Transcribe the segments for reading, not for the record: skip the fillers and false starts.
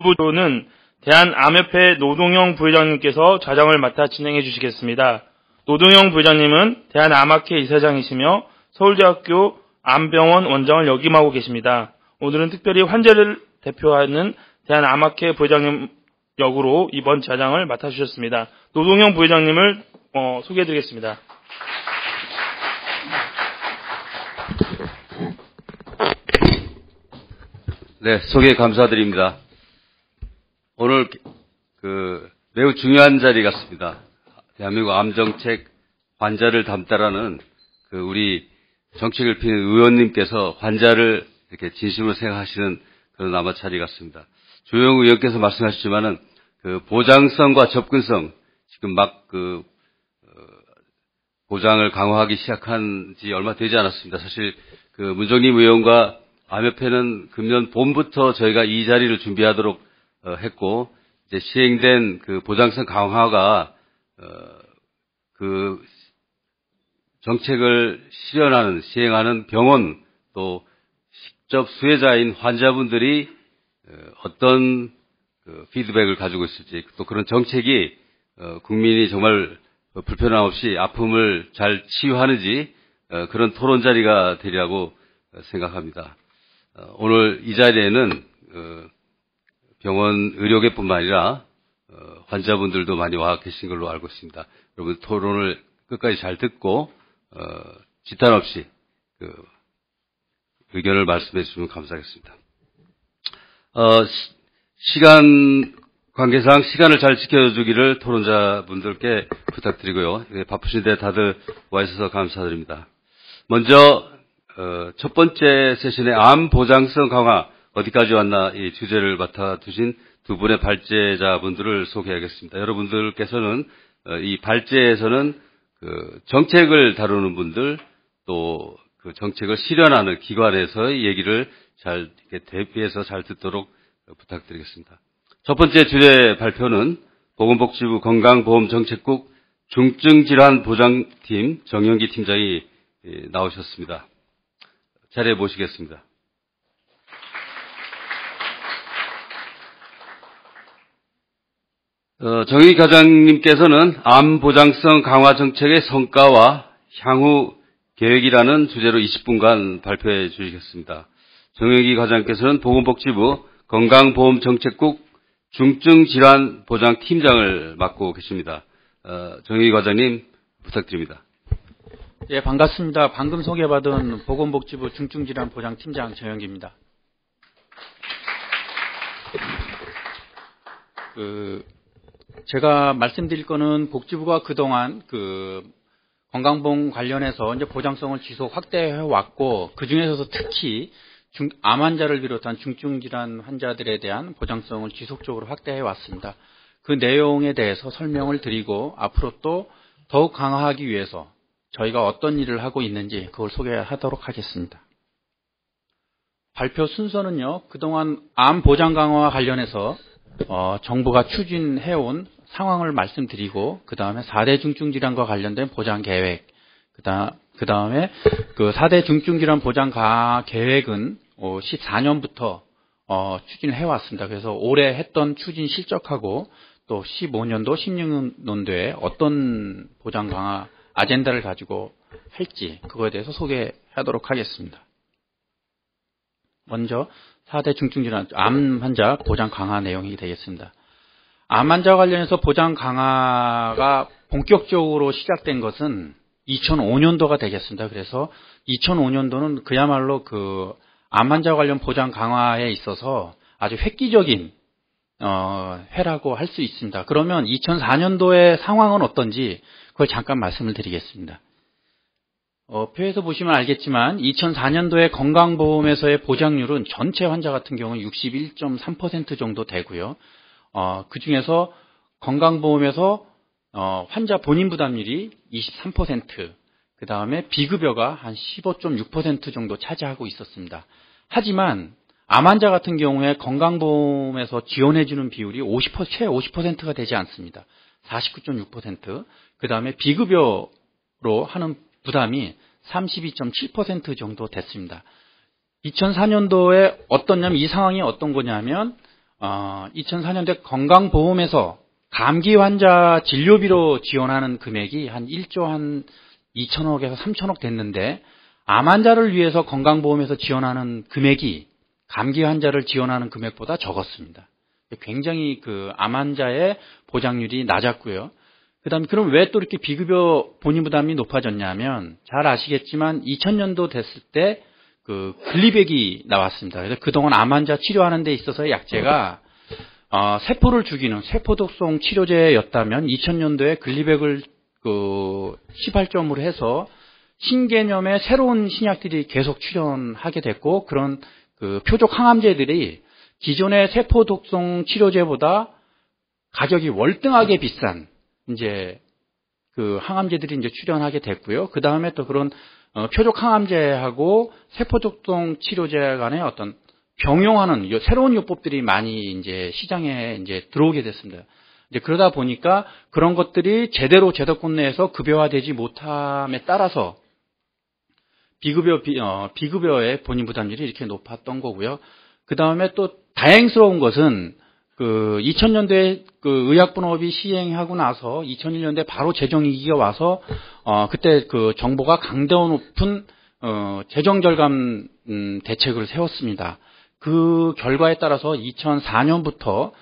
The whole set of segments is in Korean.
부는 대한암협회 노동형 부회장님께서 좌장을 맡아 진행해 주시겠습니다. 노동형 부회장님은 대한암학회 이사장이시며 서울대학교 암병원 원장을 역임하고 계십니다. 오늘은 특별히 환자를 대표하는 대한암학회 부회장님 역으로 이번 좌장을 맡아주셨습니다. 노동형 부회장님을 소개해드리겠습니다. 네, 소개 감사드립니다. 오늘 매우 중요한 자리 같습니다. 대한민국 암정책 환자를 담다라는 우리 정책을 피는 의원님께서 환자를 이렇게 진심으로 생각하시는 그런 아마 자리 같습니다. 조영 의원께서 말씀하셨지만은 보장성과 접근성 지금 막 보장을 강화하기 시작한 지 얼마 되지 않았습니다. 사실 문정림 의원과 암협회는 금년 봄부터 저희가 이 자리를 준비하도록 했고, 이제 시행된 보장성 강화가 정책을 시행하는 병원 또 직접 수혜자인 환자분들이 어떤 피드백을 가지고 있을지, 또 그런 정책이 국민이 정말 불편함 없이 아픔을 잘 치유하는지 그런 토론 자리가 되리라고 생각합니다. 오늘 이 자리에는 병원 의료계뿐만 아니라 환자분들도 많이 와 계신 걸로 알고 있습니다. 여러분 토론을 끝까지 잘 듣고 지탄 없이 의견을 말씀해 주시면 감사하겠습니다. 시간 관계상 시간을 잘 지켜주기를 토론자분들께 부탁드리고요. 바쁘신데 다들 와 있어서 감사드립니다. 먼저 첫 번째 세션의 암 보장성 강화 어디까지 왔나 이 주제를 맡아두신 두 분의 발제자분들을 소개하겠습니다. 여러분들께서는 이 발제에서는 정책을 다루는 분들 또 그 정책을 실현하는 기관에서의 얘기를 잘 이렇게 대비해서 잘 듣도록 부탁드리겠습니다. 첫 번째 주제 발표는 보건복지부 건강보험정책국 중증질환보장팀 정영기 팀장이 나오셨습니다. 자리에 모시겠습니다. 정영기 과장님께서는 암 보장성 강화 정책의 성과와 향후 계획이라는 주제로 20분간 발표해 주시겠습니다. 정영기 과장님께서는 보건복지부 건강보험정책국 중증질환보장팀장을 맡고 계십니다. 정영기 과장님 부탁드립니다. 예, 반갑습니다. 방금 소개받은 보건복지부 중증질환보장팀장 정영기입니다. 제가 말씀드릴 거는 복지부가 그동안 건강보험 관련해서 이제 보장성을 지속 확대해 왔고, 그 중에서도 특히 암 환자를 비롯한 중증질환 환자들에 대한 보장성을 지속적으로 확대해 왔습니다. 그 내용에 대해서 설명을 드리고 앞으로 또 더욱 강화하기 위해서 저희가 어떤 일을 하고 있는지 그걸 소개하도록 하겠습니다. 발표 순서는요, 그동안 암 보장 강화와 관련해서 정부가 추진해온 상황을 말씀드리고, 그 다음에 4대 중증질환과 관련된 보장 계획, 그 다음에 4대 중증질환 보장 계획은 14년부터 추진해 왔습니다. 그래서 올해 했던 추진 실적하고 또 15년도, 16년도에 어떤 보장 강화 아젠다를 가지고 할지 그거에 대해서 소개하도록 하겠습니다. 먼저 4대 중증질환 암 환자 보장 강화 내용이 되겠습니다. 암 환자 관련해서 보장 강화가 본격적으로 시작된 것은 2005년도가 되겠습니다. 그래서 2005년도는 그야말로 암 환자 관련 보장 강화에 있어서 아주 획기적인 해라고 할 수 있습니다. 그러면 2004년도의 상황은 어떤지 그걸 잠깐 말씀을 드리겠습니다. 표에서 보시면 알겠지만 2004년도에 건강보험에서의 보장률은 전체 환자 같은 경우는 61.3% 정도 되고요. 그 중에서 건강보험에서 환자 본인 부담률이 23%, 그 다음에 비급여가 한 15.6% 정도 차지하고 있었습니다. 하지만 암 환자 같은 경우에 건강보험에서 지원해주는 비율이 채 50%가 되지 않습니다. 49.6%, 그 다음에 비급여로 하는 부담이 32.7% 정도 됐습니다. 2004년도에 어떻냐면 이 상황이 어떤 거냐면 2004년대 건강보험에서 감기 환자 진료비로 지원하는 금액이 한 1조 한 2천억에서 3천억 됐는데 암 환자를 위해서 건강보험에서 지원하는 금액이 감기 환자를 지원하는 금액보다 적었습니다. 굉장히 그 암 환자의 보장률이 낮았고요. 그다음에 그럼 왜 또 이렇게 비급여 본인 부담이 높아졌냐면 잘 아시겠지만 2000년도 됐을 때 그 글리백이 나왔습니다. 그래서 그동안 암 환자 치료하는 데 있어서 약제가 세포를 죽이는 세포독성 치료제였다면 2000년도에 글리백을 그 시발점으로 해서 신개념의 새로운 신약들이 계속 출현하게 됐고 그런 그 표적 항암제들이 기존의 세포독성 치료제보다 가격이 월등하게 비싼 이제 그 항암제들이 이제 출현하게 됐고요. 그 다음에 또 그런 표적 항암제하고 세포독성 치료제 간의 어떤 병용하는 새로운 요법들이 많이 이제 시장에 이제 들어오게 됐습니다. 이제 그러다 보니까 그런 것들이 제대로 제도권 내에서 급여화되지 못함에 따라서 비급여의 본인 부담률이 이렇게 높았던 거고요. 그 다음에 또 다행스러운 것은 그 2000년도에 그 의약분업이 시행하고 나서 2001년도에 바로 재정위기가 와서 그때 그 정부가 강도 높은 재정 절감 대책을 세웠습니다. 그 결과에 따라서 2004년부터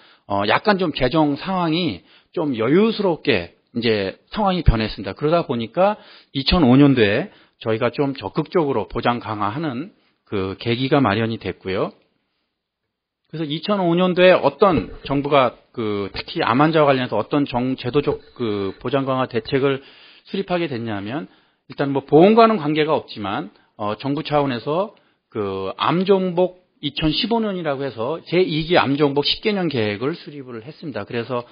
약간 좀 재정 상황이 좀 여유스럽게 이제 상황이 변했습니다. 그러다 보니까 2005년도에 저희가 좀 적극적으로 보장 강화하는 그 계기가 마련이 됐고요. 그래서 2005년도에 어떤 정부가 그 특히 암 환자와 관련해서 어떤 제도적 그 보장 강화 대책을 수립하게 됐냐면 일단 뭐 보험과는 관계가 없지만 정부 차원에서 그 암정복 2015년이라고 해서 제2기 암정복 10개년 계획을 수립을 했습니다. 그래서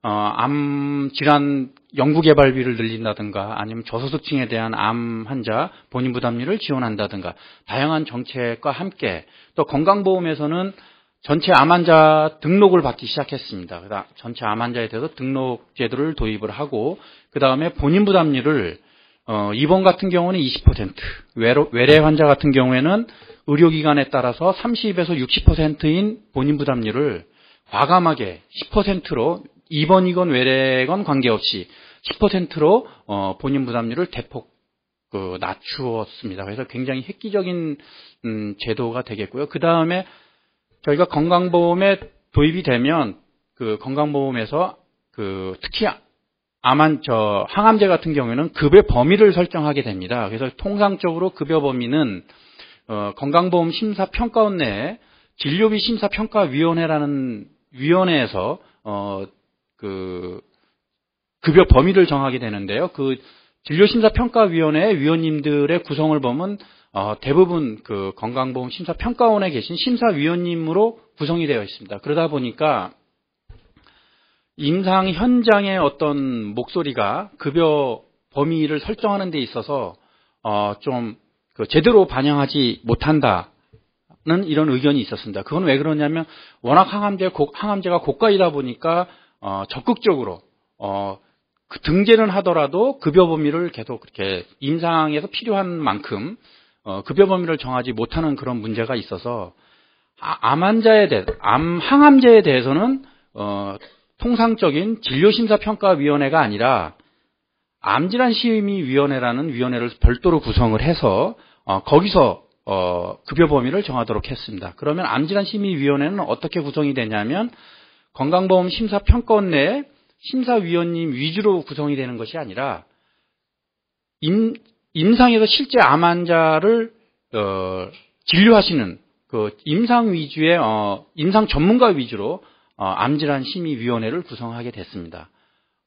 암 질환 연구 개발비를 늘린다든가 아니면 저소득층에 대한 암 환자 본인 부담률을 지원한다든가 다양한 정책과 함께 또 건강보험에서는 전체 암 환자 등록을 받기 시작했습니다. 그다음 전체 암 환자에 대해서 등록 제도를 도입을 하고 그 다음에 본인 부담률을 입원 같은 경우는 20%, 외래 환자 같은 경우에는 의료기관에 따라서 30에서 60%인 본인 부담률을 과감하게 10%로 입원이건 외래건 관계없이 10%로 본인 부담률을 대폭 낮추었습니다. 그래서 굉장히 획기적인 제도가 되겠고요. 그 다음에 저희가 건강보험에 도입이 되면 그 건강보험에서 그 특히 항암제 같은 경우에는 급여 범위를 설정하게 됩니다. 그래서 통상적으로 급여 범위는 건강보험 심사평가원 내에 진료비 심사평가위원회라는 위원회에서 그 급여 범위를 정하게 되는데요. 그 진료심사평가위원회 위원님들의 구성을 보면 대부분 그 건강보험 심사평가원에 계신 심사위원님으로 구성이 되어 있습니다. 그러다 보니까 임상 현장의 어떤 목소리가 급여 범위를 설정하는 데 있어서 좀 그 제대로 반영하지 못한다는 이런 의견이 있었습니다. 그건 왜 그러냐면 워낙 항암제가 고가이다 보니까 적극적으로 그 등재는 하더라도 급여 범위를 계속 그렇게 임상에서 필요한 만큼 급여 범위를 정하지 못하는 그런 문제가 있어서 항암제에 대해서는 통상적인 진료심사평가위원회가 아니라 암질환심의위원회라는 위원회를 별도로 구성을 해서 거기서 급여 범위를 정하도록 했습니다. 그러면 암질환심의위원회는 어떻게 구성이 되냐면 건강보험 심사평가원 내에 심사위원님 위주로 구성이 되는 것이 아니라 임상에서 실제 암 환자를 진료하시는 그 임상 위주의 임상 전문가 위주로 암질환심의위원회를 구성하게 됐습니다.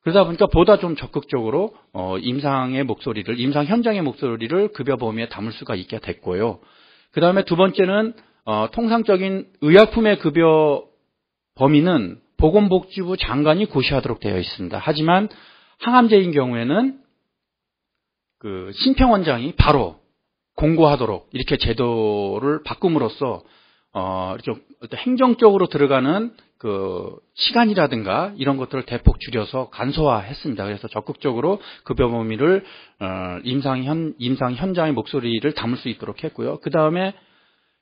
그러다 보니까 보다 좀 적극적으로 임상 현장의 목소리를 급여 범위에 담을 수가 있게 됐고요. 그 다음에 두 번째는 통상적인 의약품의 급여 범위는 보건복지부 장관이 고시하도록 되어 있습니다. 하지만 항암제인 경우에는 그 심평원장이 바로 공고하도록 이렇게 제도를 바꿈으로써 이렇게 행정적으로 들어가는 그 시간이라든가 이런 것들을 대폭 줄여서 간소화했습니다. 그래서 적극적으로 급여 범위를 임상 현장의 목소리를 담을 수 있도록 했고요. 그 다음에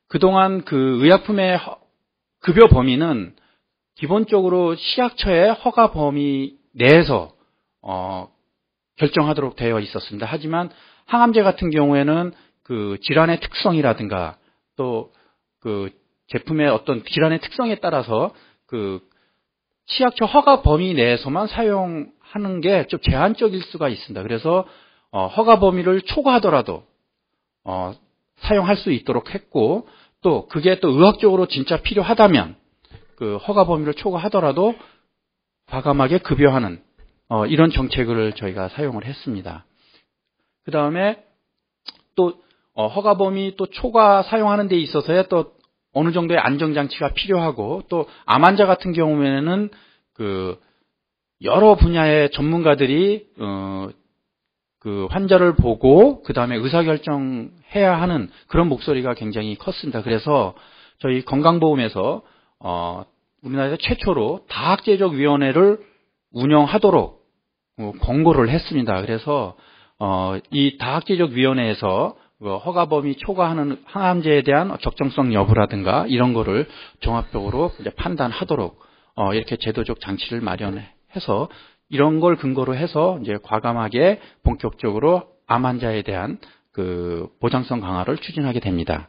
그동안 그 의약품의 급여 범위는 기본적으로 식약처의 허가 범위 내에서 결정하도록 되어 있었습니다. 하지만 항암제 같은 경우에는 그 질환의 특성이라든가 또 그 제품의 어떤 질환의 특성에 따라서 그 식약처 허가 범위 내에서만 사용하는 게 좀 제한적일 수가 있습니다. 그래서 허가 범위를 초과하더라도 사용할 수 있도록 했고, 또 그게 또 의학적으로 진짜 필요하다면 그 허가 범위를 초과하더라도 과감하게 급여하는 이런 정책을 저희가 사용을 했습니다. 그 다음에 또 허가 범위 또 초과 사용하는 데 있어서의 또 어느 정도의 안정장치가 필요하고, 또 암 환자 같은 경우에는 그 여러 분야의 전문가들이 그 환자를 보고 그 다음에 의사결정해야 하는 그런 목소리가 굉장히 컸습니다. 그래서 저희 건강보험에서 우리나라에서 최초로 다학제적위원회를 운영하도록 권고를 했습니다. 그래서 이 다학제적위원회에서 허가 범위 초과하는 항암제에 대한 적정성 여부라든가 이런 거를 종합적으로 이제 판단하도록 이렇게 제도적 장치를 마련해서 이런 걸 근거로 해서 이제 과감하게 본격적으로 암 환자에 대한 그 보장성 강화를 추진하게 됩니다.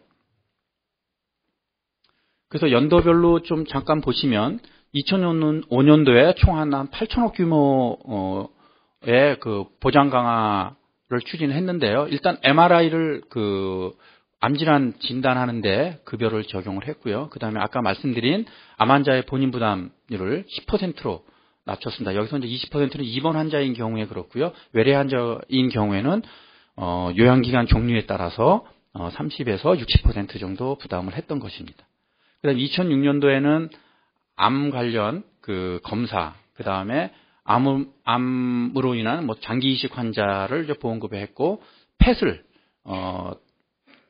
그래서 연도별로 좀 잠깐 보시면 2005년도에 총 한 8천억 규모의 그 보장 강화를 추진했는데요. 일단 MRI를 그 암질환 진단하는데 급여를 적용을 했고요. 그 다음에 아까 말씀드린 암 환자의 본인 부담률을 10%로 낮췄습니다. 여기서 이제 20%는 입원 환자인 경우에 그렇고요. 외래 환자인 경우에는 요양기간 종류에 따라서 30에서 60% 정도 부담을 했던 것입니다. 그다음 2006년도에는 암 관련 그 검사, 그 다음에 암으로 인한 뭐 장기 이식 환자를 이제 보험급여했고, 펫을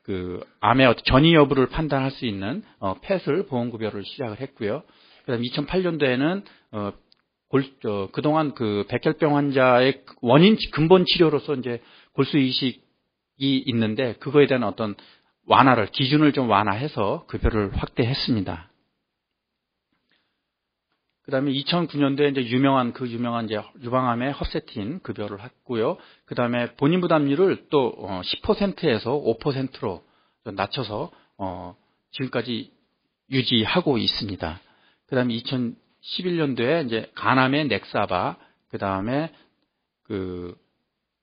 그 암의 전이 여부를 판단할 수 있는 펫을 보험급여를 시작을 했고요. 그다음 2008년도에는 그동안 그 백혈병 환자의 원인 근본 치료로서 이제 골수 이식이 있는데 그거에 대한 어떤 완화를 기준을 좀 완화해서 급여를 확대했습니다. 그다음에 2009년도에 이제 유명한 이제 유방암의 허세틴 급여를 했고요. 그다음에 본인 부담률을 또 10%에서 5%로 낮춰서 지금까지 유지하고 있습니다. 그다음에 2011년도에 이제 간암의 넥사바, 그다음에 그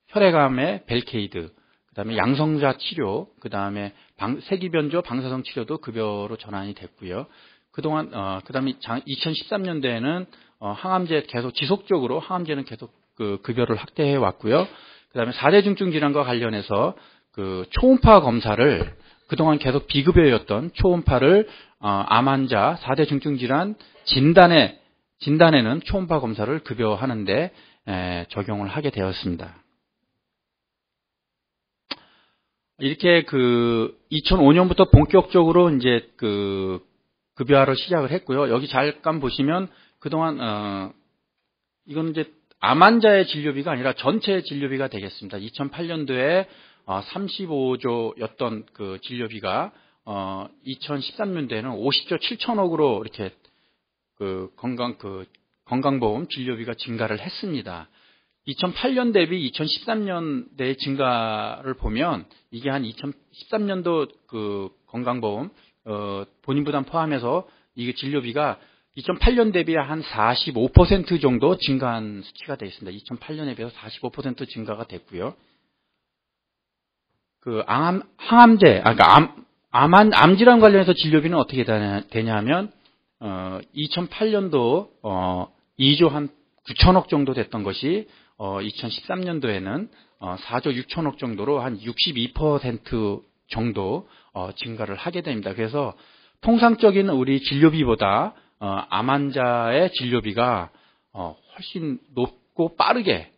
혈액암의 벨케이드, 그다음에 양성자 치료, 그다음에 세기변조 방사성 치료도 급여로 전환이 됐고요. 그동안 그다음에 2013년도에는 항암제 계속 지속적으로 항암제는 계속 그 급여를 확대해 왔고요. 그다음에 4대 중증 질환과 관련해서 그 초음파 검사를 그동안 계속 비급여였던 초음파를 암 환자 4대 중증 질환 진단에는 초음파 검사를 급여하는데 적용을 하게 되었습니다. 이렇게 그 2005년부터 본격적으로 이제 그 급여화를 시작을 했고요. 여기 잠깐 보시면 그동안 이건 이제 암 환자의 진료비가 아니라 전체 진료비가 되겠습니다. 2008년도에 35조였던 그 진료비가 2013년도에는 50조 7천억으로 이렇게 그 건강보험 진료비가 증가를 했습니다. 2008년 대비 2013년대의 증가를 보면 이게 한 2013년도 그 건강보험 본인 부담 포함해서 이게 진료비가 2008년 대비 한 45% 정도 증가한 수치가 되어 있습니다. 2008년에 비해서 45% 증가가 됐고요. 그 항암제, 그러니까 암질환 관련해서 진료비는 어떻게 되냐면 2008년도 2조 한 9천억 정도 됐던 것이 2013년도에는 4조 6천억 정도로 한 62% 정도 증가를 하게 됩니다. 그래서 통상적인 우리 진료비보다 암 환자의 진료비가 훨씬 높고 빠르게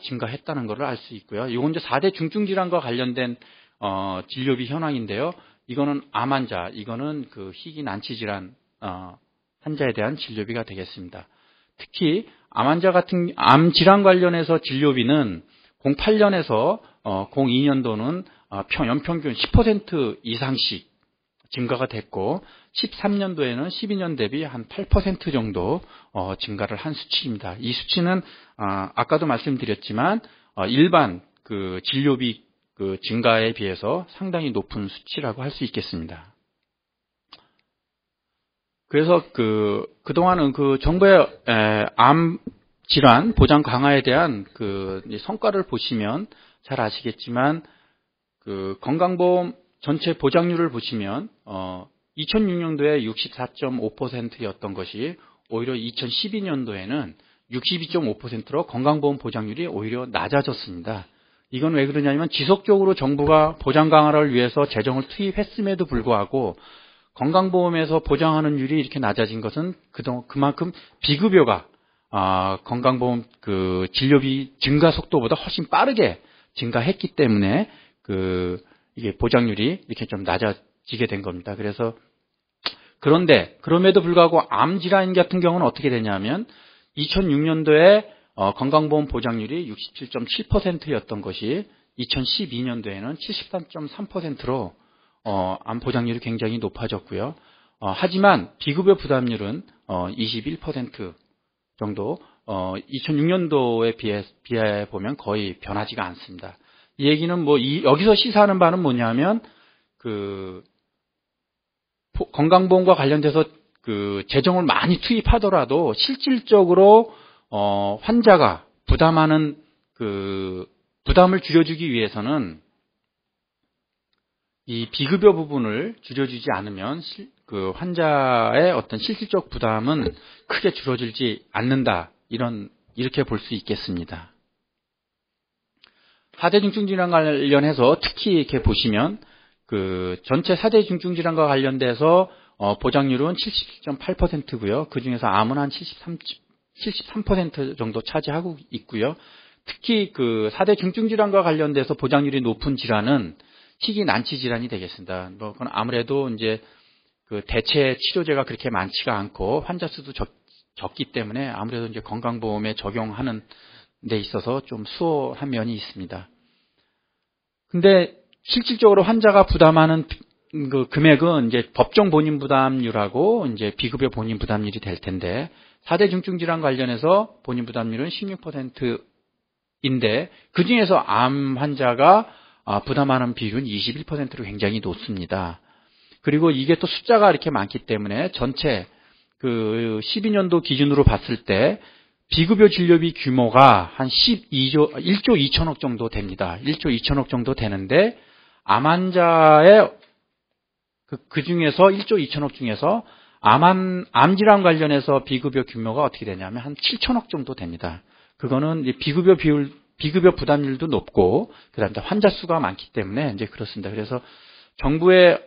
증가했다는 것을 알 수 있고요. 이건 이제 4대 중증 질환과 관련된 진료비 현황인데요. 이거는 암 환자, 이거는 그 희귀 난치 질환 환자에 대한 진료비가 되겠습니다. 특히 암 환자 같은 암 질환 관련해서 진료비는 08년에서 02년도는 연평균 10% 이상씩 증가가 됐고 13년도에는 12년 대비 한 8% 정도 증가를 한 수치입니다. 이 수치는 아까도 말씀드렸지만 일반 그 진료비 그 증가에 비해서 상당히 높은 수치라고 할 수 있겠습니다. 그래서 그동안은 그 정부의 암 질환 보장 강화에 대한 그 성과를 보시면 잘 아시겠지만 그 건강보험 전체 보장률을 보시면 2006년도에 64.5%였던 것이 오히려 2012년도에는 62.5%로 건강보험 보장률이 오히려 낮아졌습니다. 이건 왜 그러냐면 지속적으로 정부가 보장 강화를 위해서 재정을 투입했음에도 불구하고 건강보험에서 보장하는 율이 이렇게 낮아진 것은 그만큼 비급여가 건강보험 그 진료비 증가 속도보다 훨씬 빠르게 증가했기 때문에 이게 보장률이 이렇게 좀 낮아지게 된 겁니다. 그래서 그런데 그럼에도 불구하고 암 질환 같은 경우는 어떻게 되냐면 2006년도에 건강보험 보장률이 67.7%였던 것이 2012년도에는 73.3%로 암 보장률이 굉장히 높아졌고요. 하지만 비급여 부담률은 21% 정도 2006년도에 비해 보면 거의 변하지가 않습니다. 이 얘기는 여기서 시사하는 바는 뭐냐면 건강보험과 관련돼서 재정을 많이 투입하더라도 실질적으로 환자가 부담하는 부담을 줄여주기 위해서는 이 비급여 부분을 줄여주지 않으면 환자의 어떤 실질적 부담은 크게 줄어들지 않는다. 이렇게 볼 수 있겠습니다. 사대 중증질환 관련해서 특히 이렇게 보시면 전체 사대 중증질환과 관련돼서 보장률은 77.8%고요. 그 중에서 암은 한 73% 정도 차지하고 있고요. 특히 사대 중증질환과 관련돼서 보장률이 높은 질환은 희귀 난치 질환이 되겠습니다. 그건 아무래도 이제 대체 치료제가 그렇게 많지가 않고 환자 수도 적기 때문에 아무래도 이제 건강보험에 적용하는 데 있어서 좀 수월한 면이 있습니다. 근데 실질적으로 환자가 부담하는 금액은 이제 법정 본인 부담률하고 이제 비급여 본인 부담률이 될 텐데 4대 중증 질환 관련해서 본인 부담률은 16%인데 그 중에서 암 환자가 부담하는 비율은 21%로 굉장히 높습니다. 그리고 이게 또 숫자가 이렇게 많기 때문에 전체 12년도 기준으로 봤을 때 비급여 진료비 규모가 한 1조 2천억 정도 됩니다. 1조 2천억 정도 되는데 암 환자의 그 중에서 1조 2천억 중에서 암 질환 관련해서 비급여 규모가 어떻게 되냐면 한 7천억 정도 됩니다. 그거는 비급여 부담률도 높고 그다음에 환자 수가 많기 때문에 이제 그렇습니다. 그래서 정부의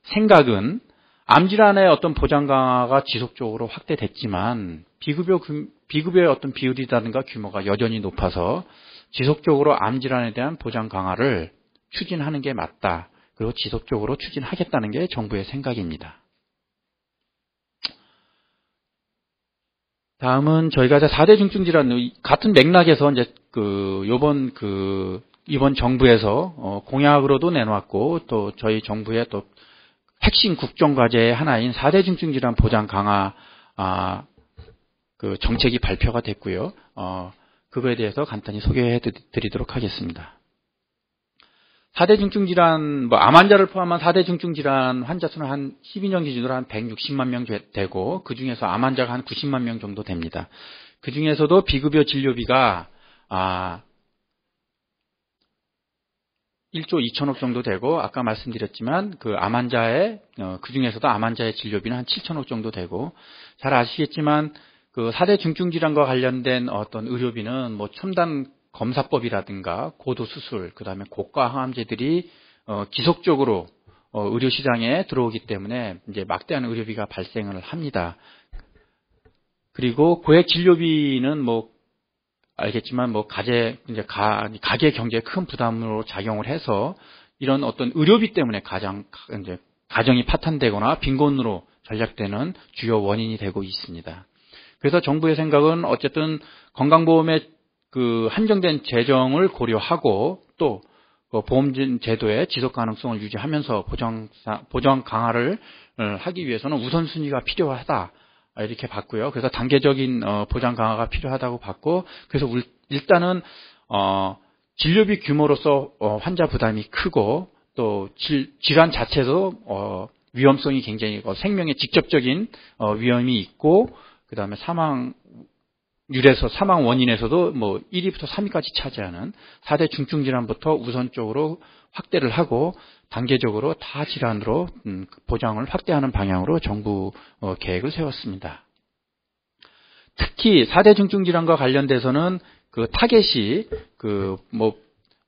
생각은 암 질환의 어떤 보장 강화가 지속적으로 확대됐지만 비급여의 어떤 비율이라든가 규모가 여전히 높아서 지속적으로 암 질환에 대한 보장 강화를 추진하는 게 맞다. 그리고 지속적으로 추진하겠다는 게 정부의 생각입니다. 다음은 저희가 4대 중증 질환 같은 맥락에서 이제 이번 정부에서 공약으로도 내놓았고 또 저희 정부의 또 핵심 국정 과제의 하나인 4대 중증 질환 보장 강화 정책이 발표가 됐고요. 그거에 대해서 간단히 소개해 드리도록 하겠습니다. 4대 중증 질환, 암 환자를 포함한 4대 중증 질환 환자 수는 한 12년 기준으로 한 160만 명 되고, 그 중에서 암 환자가 한 90만 명 정도 됩니다. 그 중에서도 비급여 진료비가 1조 2천억 정도 되고, 아까 말씀드렸지만 암 환자의 그 중에서도 암 환자의 진료비는 한 7천억 정도 되고, 잘 아시겠지만 4대 중증 질환과 관련된 어떤 의료비는 첨단 검사법이라든가 고도 수술, 그다음에 고가 항암제들이 지속적으로 의료 시장에 들어오기 때문에 이제 막대한 의료비가 발생을 합니다. 그리고 고액 진료비는 알겠지만 가계 경제에 큰 부담으로 작용을 해서 이런 어떤 의료비 때문에 가정이 파탄되거나 빈곤으로 전락되는 주요 원인이 되고 있습니다. 그래서 정부의 생각은 어쨌든 건강보험의 한정된 재정을 고려하고 또 보험 제도의 지속 가능성을 유지하면서 보장 강화를 하기 위해서는 우선순위가 필요하다. 이렇게 봤고요. 그래서 단계적인 보장 강화가 필요하다고 봤고, 그래서 일단은 진료비 규모로서 환자 부담이 크고, 또 질환 자체도 위험성이 굉장히 생명에 직접적인 위험이 있고, 그 다음에 사망 원인에서도 1위부터 3위까지 차지하는 4대 중증 질환부터 우선적으로 확대를 하고, 단계적으로 다 질환으로 보장을 확대하는 방향으로 정부 계획을 세웠습니다. 특히 4대 중증 질환과 관련돼서는 그 타겟이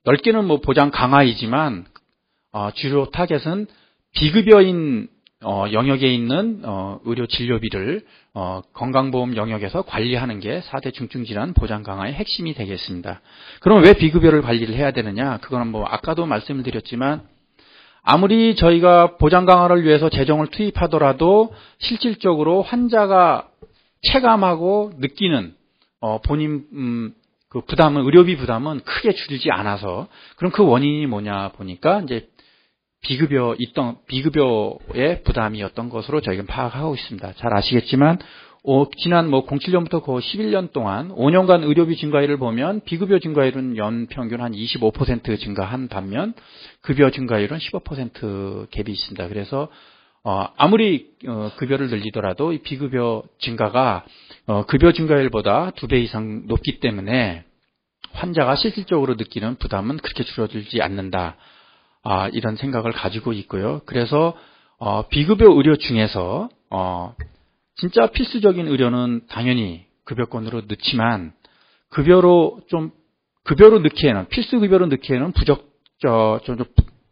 넓게는 보장 강화이지만 주요 타겟은 비급여인 영역에 있는 의료 진료비를 건강보험 영역에서 관리하는 게 4대 중증질환 보장 강화의 핵심이 되겠습니다. 그럼 왜 비급여를 관리를 해야 되느냐? 그거는 아까도 말씀을 드렸지만, 아무리 저희가 보장 강화를 위해서 재정을 투입하더라도 실질적으로 환자가 체감하고 느끼는 본인 그 부담은, 의료비 부담은 크게 줄지 않아서, 그럼 그 원인이 뭐냐 보니까 이제 비급여의 부담이었던 것으로 저희가 파악하고 있습니다. 잘 아시겠지만 지난 07년부터 11년 동안 5년간 의료비 증가율을 보면 비급여 증가율은 연평균 한 25% 증가한 반면 급여 증가율은 15% 갭이 있습니다. 그래서 아무리 급여를 늘리더라도 이 비급여 증가가 급여 증가율보다 2배 이상 높기 때문에 환자가 실질적으로 느끼는 부담은 그렇게 줄어들지 않는다. 이런 생각을 가지고 있고요. 그래서 비급여 의료 중에서 진짜 필수적인 의료는 당연히 급여권으로 넣지만, 급여로 넣기에는, 필수 급여로 넣기에는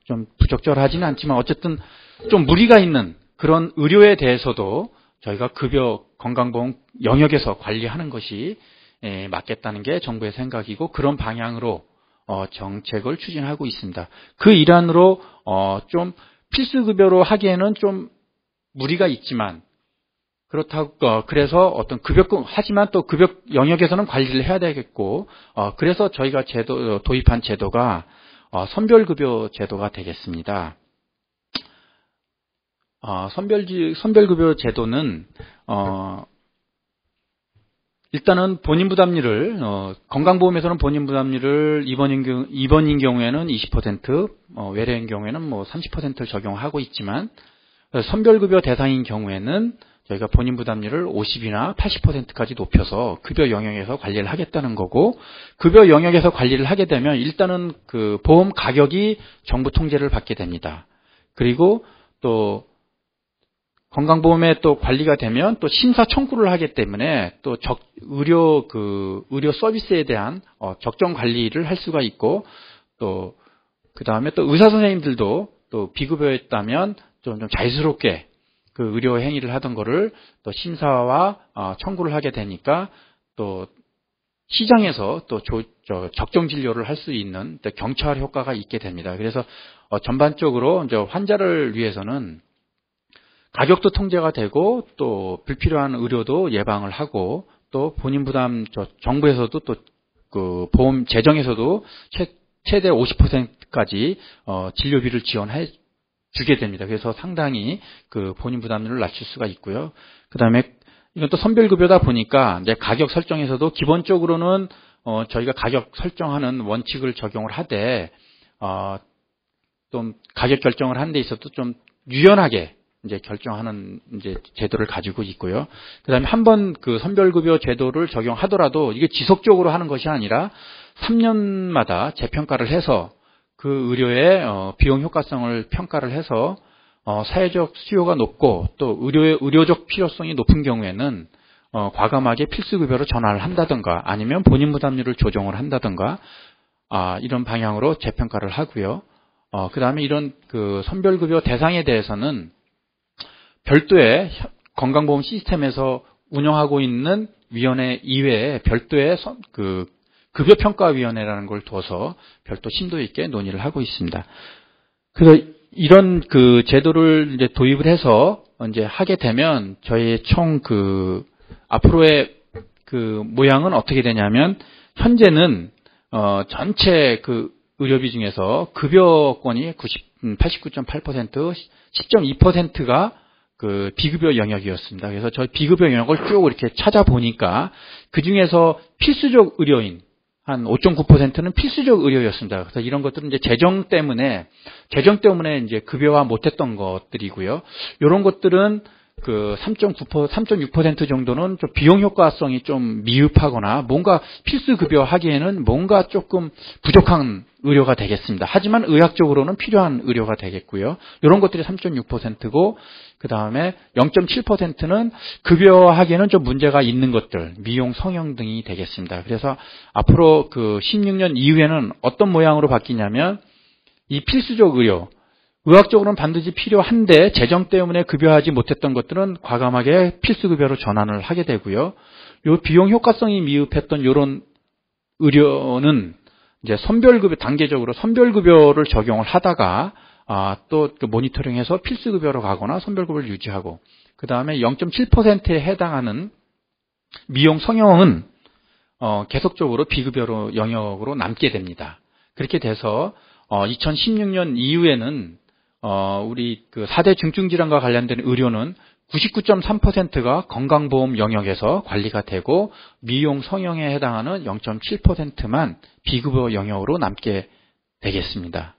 좀 부적절하지는 않지만 어쨌든 좀 무리가 있는 그런 의료에 대해서도 저희가 급여 건강보험 영역에서 관리하는 것이 맞겠다는 게 정부의 생각이고, 그런 방향으로 정책을 추진하고 있습니다. 그 일환으로 좀 필수급여로 하기에는 좀 무리가 있지만, 그래서 어떤 급여권, 하지만 또 급여 영역에서는 관리를 해야 되겠고, 그래서 저희가 도입한 제도가 선별급여 제도가 되겠습니다. 선별급여 제도는 일단은 본인부담률을 건강보험에서는 본인부담률을 입원인 경우에는 20%, 외래인 경우에는 30%를 적용하고 있지만, 선별급여 대상인 경우에는 저희가 본인부담률을 50이나 80%까지 높여서 급여 영역에서 관리를 하겠다는 거고, 급여 영역에서 관리를 하게 되면 일단은 그 보험 가격이 정부 통제를 받게 됩니다. 그리고 또 건강보험에 또 관리가 되면 또 심사 청구를 하기 때문에 또 의료 서비스에 대한 적정 관리를 할 수가 있고, 또 그 다음에 또 의사 선생님들도 또 비급여했다면 좀 자유스럽게 그 의료 행위를 하던 거를 또 심사와 청구를 하게 되니까 또 시장에서 또 적정 진료를 할 수 있는 경찰 효과가 있게 됩니다. 그래서 전반적으로 이제 환자를 위해서는 가격도 통제가 되고, 또 불필요한 의료도 예방을 하고, 또 본인 부담 정부에서도 또 그 보험 재정에서도 최대 50%까지 진료비를 지원해 주게 됩니다. 그래서 상당히 그 본인 부담률을 낮출 수가 있고요. 그다음에 이건 또 선별급여다 보니까 이제 가격 설정에서도 기본적으로는 저희가 가격 설정하는 원칙을 적용을 하되, 좀 가격 결정을 하는 데 있어도 좀 유연하게 이제 결정하는 이제 제도를 가지고 있고요. 그다음에 한번 그 선별급여 제도를 적용하더라도 이게 지속적으로 하는 것이 아니라 3년마다 재평가를 해서 그 의료의 비용 효과성을 평가를 해서 사회적 수요가 높고 또 의료적 필요성이 높은 경우에는 과감하게 필수급여로 전환을 한다든가 아니면 본인 부담률을 조정을 한다든가 이런 방향으로 재평가를 하고요. 그다음에 이런 그 선별급여 대상에 대해서는 별도의 건강보험 시스템에서 운영하고 있는 위원회 이외에 별도의 그 급여평가위원회라는 걸 둬서 별도 심도 있게 논의를 하고 있습니다. 그래서 이런 그 제도를 이제 도입을 해서 이제 하게 되면 저희 총 그 앞으로의 그 모양은 어떻게 되냐면, 현재는 전체 그 의료비 중에서 급여권이 89.8%, 10.2%가 그 비급여 영역이었습니다. 그래서 저희 비급여 영역을 쭉 이렇게 찾아보니까 그 중에서 필수적 의료인 한 5.9%는 필수적 의료였습니다. 그래서 이런 것들은 이제 재정 때문에 이제 급여화 못했던 것들이고요. 이런 것들은 그 3.6% 정도는 좀 비용 효과성이 좀 미흡하거나 뭔가 필수 급여 하기에는 뭔가 조금 부족한 의료가 되겠습니다. 하지만 의학적으로는 필요한 의료가 되겠고요. 이런 것들이 3.6%고 그 다음에 0.7%는 급여하기에는 좀 문제가 있는 것들, 미용, 성형 등이 되겠습니다. 그래서 앞으로 그 16년 이후에는 어떤 모양으로 바뀌냐면 이 필수적 의료, 의학적으로는 반드시 필요한데 재정 때문에 급여하지 못했던 것들은 과감하게 필수급여로 전환을 하게 되고요. 요 비용 효과성이 미흡했던 이런 의료는 이제 선별급여, 단계적으로 선별급여를 적용을 하다가 또 모니터링해서 필수급여로 가거나 선별급여를 유지하고 그 다음에 0.7%에 해당하는 미용, 성형은 계속적으로 비급여로 영역으로 남게 됩니다. 그렇게 돼서 2016년 이후에는 우리 그 4대 중증질환과 관련된 의료는 99.3%가 건강보험 영역에서 관리가 되고 미용, 성형에 해당하는 0.7%만 비급여 영역으로 남게 되겠습니다.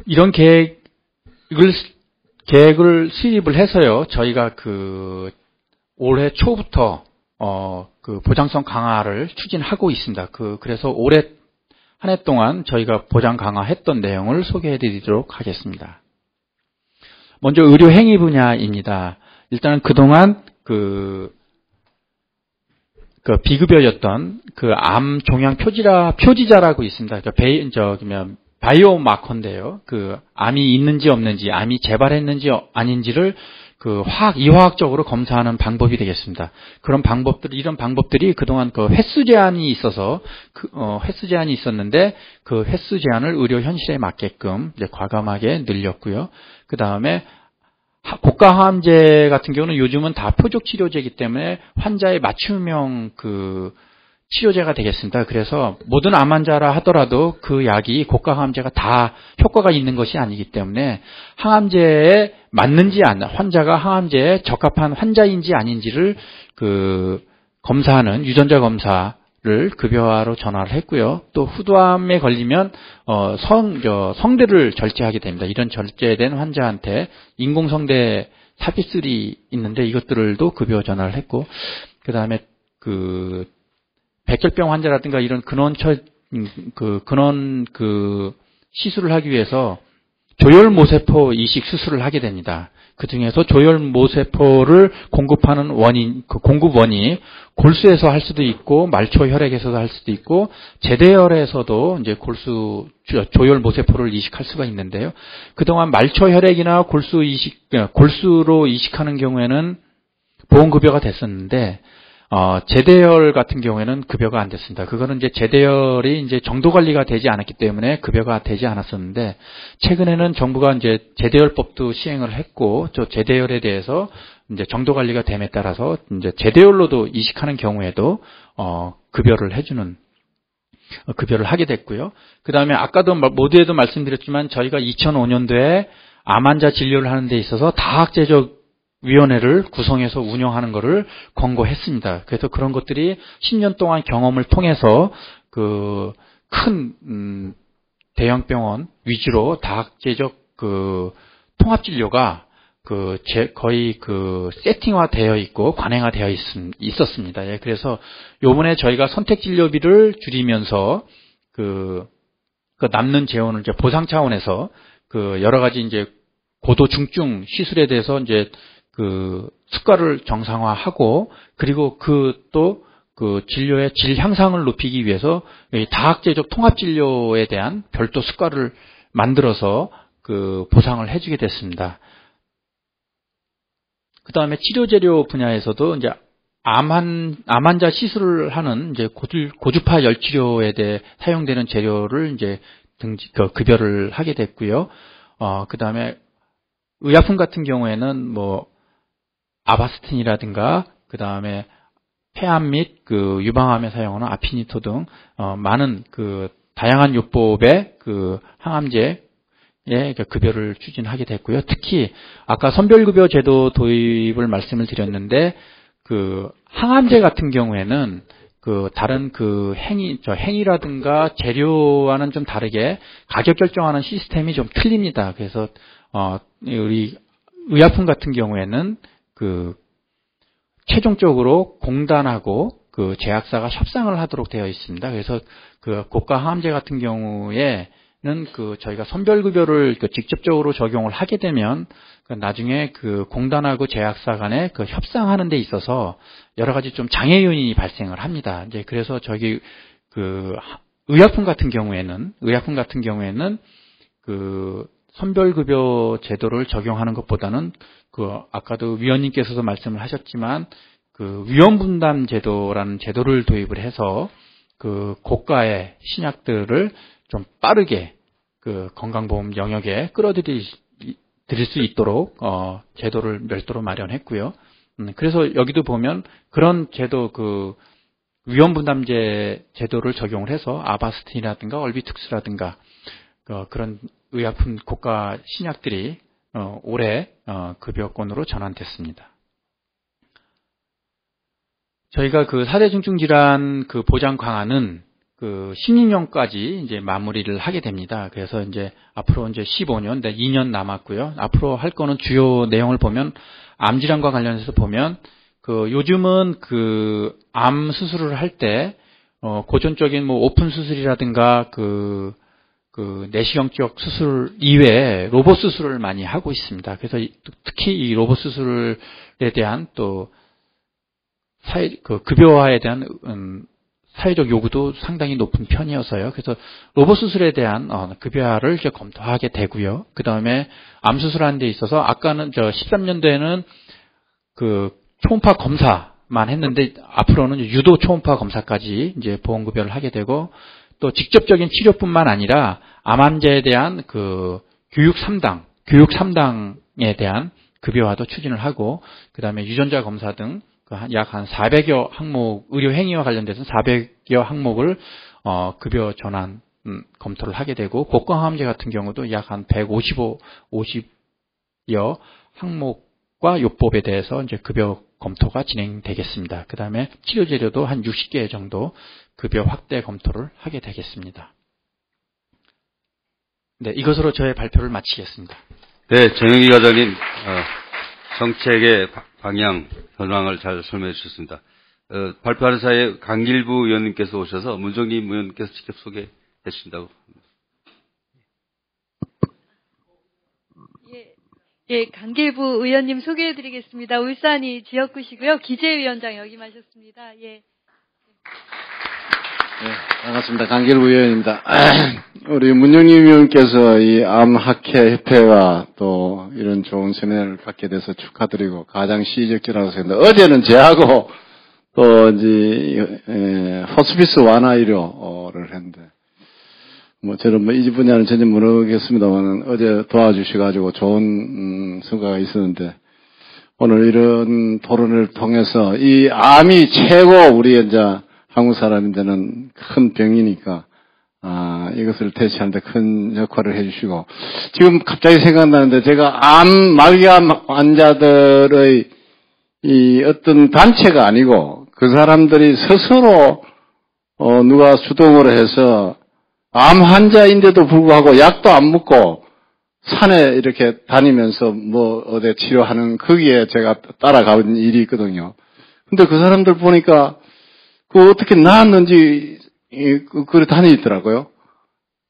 이런 계획을 수립을 해서요, 저희가 그 올해 초부터 그 보장성 강화를 추진하고 있습니다. 그래서 올해 한 해 동안 저희가 보장 강화했던 내용을 소개해 드리도록 하겠습니다. 먼저 의료 행위 분야입니다. 일단은 그동안 그 비급여였던 그 암 종양 표지자라고 있습니다. 바이오 마커인데요. 그 암이 있는지 없는지, 암이 재발했는지 아닌지를 이화학적으로 검사하는 방법이 되겠습니다. 이런 방법들이 그동안 그 횟수 제한이 있었는데 그 횟수 제한을 의료 현실에 맞게끔 이제 과감하게 늘렸고요. 그 다음에 고가 항암제 같은 경우는 요즘은 다 표적 치료제이기 때문에 환자의 맞춤형 치료제가 되겠습니다. 그래서 모든 암 환자라 하더라도 그 약이 고가 항암제가 다 효과가 있는 것이 아니기 때문에 항암제에 맞는지 환자가 항암제에 적합한 환자인지 아닌지를 검사하는 유전자 검사를 급여화로 전환을 했고요. 또 후두암에 걸리면 성대를 절제하게 됩니다. 이런 절제된 환자한테 인공성대 삽입술이 있는데 이것들도 급여 전환을 했고, 그 다음에 백혈병 환자라든가 이런 근원 시술을 하기 위해서 조혈모세포 이식 수술을 하게 됩니다. 그 중에서 조혈모세포를 공급하는 공급원이 골수에서 할 수도 있고 말초 혈액에서도 할 수도 있고 제대혈에서도 이제 조혈모세포를 이식할 수가 있는데요. 그동안 말초 혈액이나 골수로 이식하는 경우에는 보험급여가 됐었는데 제대열 같은 경우에는 급여가 안 됐습니다. 그거는 이제 제대열이 이제 정도 관리가 되지 않았기 때문에 급여가 되지 않았었는데, 최근에는 정부가 이제 제대열법도 시행을 했고, 저 제대열에 대해서 이제 정도 관리가 됨에 따라서 이제 제대열로도 이식하는 경우에도 급여를 하게 됐고요. 그 다음에 아까도 모두에도 말씀드렸지만 저희가 2005년도에 암 환자 진료를 하는 데 있어서 다학제적 위원회를 구성해서 운영하는 것을 권고했습니다. 그래서 그런 것들이 10년 동안 경험을 통해서 큰 대형병원 위주로 다학제적 통합진료가 거의 세팅화되어 있고 관행화되어 있었습니다. 예, 그래서 요번에 저희가 선택진료비를 줄이면서 남는 재원을 이제 보상 차원에서 여러 가지 이제 고도 중증 시술에 대해서 이제 수가를 정상화하고, 그리고 또 진료의 질 향상을 높이기 위해서 다학제적 통합진료에 대한 별도 수가를 만들어서 보상을 해주게 됐습니다. 그 다음에 치료재료 분야에서도 이제 암 환자 시술을 하는 이제 고주파 열치료에 대해 사용되는 재료를 이제 급여를 하게 됐고요. 그 다음에 의약품 같은 경우에는 아바스틴이라든가 그 다음에 폐암 및 그 유방암에 사용하는 아피니토 등 많은 그 다양한 요법의 그 항암제의 급여를 추진하게 됐고요. 특히 아까 선별급여 제도 도입을 말씀을 드렸는데 그 항암제 같은 경우에는 그 다른 그 행위라든가 재료와는 좀 다르게 가격 결정하는 시스템이 좀 틀립니다. 그래서 우리 의약품 같은 경우에는 그 최종적으로 공단하고 그 제약사가 협상을 하도록 되어 있습니다. 그래서 그 고가 항암제 같은 경우에는 그 저희가 선별급여를 그 직접적으로 적용을 하게 되면 그 나중에 그 공단하고 제약사 간에 그 협상하는 데 있어서 여러 가지 좀 장애 요인이 발생을 합니다. 이제 그래서 저기 그 의약품 같은 경우에는 그 선별급여 제도를 적용하는 것보다는 그 아까도 위원님께서도 말씀을 하셨지만 그 위험분담 제도라는 제도를 도입을 해서 그 고가의 신약들을 좀 빠르게 그 건강보험 영역에 끌어들일 수 있도록 제도를 별도로 마련했고요. 그래서 여기도 보면 그런 제도 그 위험분담제 제도를 적용을 해서 아바스틴이라든가 얼비툭스라든가 그런 의약품 고가 신약들이 올해 급여권으로 전환됐습니다. 저희가 그 4대 중증 질환 그 보장 강화는 그 16년까지 이제 마무리를 하게 됩니다. 그래서 이제 앞으로 이제 15년, 2년 남았고요. 앞으로 할 거는 주요 내용을 보면 암 질환과 관련해서 보면 그 요즘은 그 암 수술을 할 때 고전적인 뭐 오픈 수술이라든가 그 내시경적 수술 이외에 로봇 수술을 많이 하고 있습니다. 그래서 특히 이 로봇 수술에 대한 또 급여화에 대한 사회적 요구도 상당히 높은 편이어서요. 그래서 로봇 수술에 대한 급여화를 이제 검토하게 되고요. 그 다음에 암 수술하는 데 있어서 아까는 13년도에는 그 초음파 검사만 했는데 앞으로는 유도 초음파 검사까지 이제 보험급여를 하게 되고 또 직접적인 치료뿐만 아니라 암 환자에 대한 그 교육 3당에 대한 급여화도 추진을 하고 그 다음에 유전자 검사 등 약 한 400여 항목, 의료 행위와 관련돼서 400여 항목을 급여 전환 검토를 하게 되고 고가 항암제 같은 경우도 약 한 50여 항목과 요법에 대해서 이제 급여 검토가 진행되겠습니다. 그 다음에 치료 재료도 한 60개 정도 급여 확대 검토를 하게 되겠습니다. 네, 이것으로 저의 발표를 마치겠습니다. 네, 정영기 과장님 정책의 방향, 현황을 잘 설명해 주셨습니다. 발표하는 사이에 강길부 의원님께서 오셔서 문정림 의원님께서 직접 소개해 주신다고. 예, 강길부 의원님 소개해 드리겠습니다. 울산이 지역구시고요. 기재위원장 역임하셨습니다. 예. 네, 반갑습니다. 강길부 의원입니다. 우리 문정림 의원께서 이 암학회협회와 또 이런 좋은 세미나를 갖게 돼서 축하드리고 가장 시의적절하다고 생각합니다. 어제는 저하고 또 이제 호스피스 완화 의료를 했는데 뭐 저는 이 분야는 전혀 모르겠습니다만 어제 도와주셔가지고 좋은 성과가 있었는데 오늘 이런 토론을 통해서 이 암이 최고 우리 이제 한국 사람인데는 큰 병이니까, 이것을 대체하는데 큰 역할을 해주시고, 지금 갑자기 생각나는데 제가 말기암 환자들의 이 어떤 단체가 아니고 그 사람들이 스스로, 누가 수동으로 해서 암 환자인데도 불구하고 약도 안 먹고 산에 이렇게 다니면서 뭐 어디 치료하는 거기에 제가 따라가본 일이 있거든요. 근데 그 사람들 보니까 그 어떻게 나았는지 그래 다니더라고요.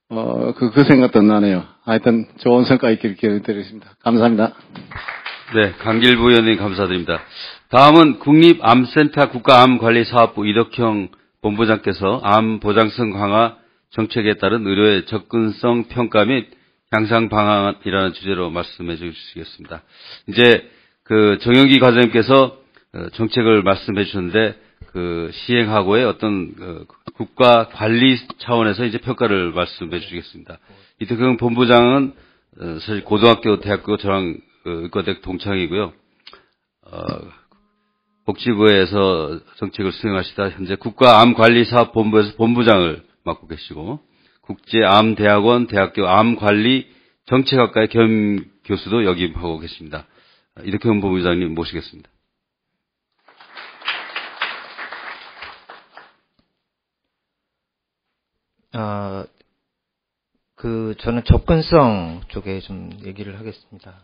그 생각도 나네요. 하여튼 좋은 성과 있기를 기원드리겠습니다. 감사합니다. 네, 강길부 의원님 감사드립니다. 다음은 국립암센터 국가암관리사업부 이덕형 본부장께서 암 보장성 강화 정책에 따른 의료의 접근성 평가 및 향상 방안이라는 주제로 말씀해 주시겠습니다. 이제 그 정영기 과장님께서 정책을 말씀해 주셨는데 그 시행하고의 어떤 국가 관리 차원에서 이제 평가를 말씀해 주시겠습니다. 이덕형 본부장은 사실 고등학교, 대학교 저랑 의과대학 동창이고요. 복지부에서 정책을 수행하시다 현재 국가암관리사업본부에서 본부장을 맡고 계시고 국제암대학원 대학교 암관리 정책학과의 겸 교수도 역임하고 계십니다. 이덕형 본부장님 모시겠습니다. 저는 접근성 쪽에 좀 얘기를 하겠습니다.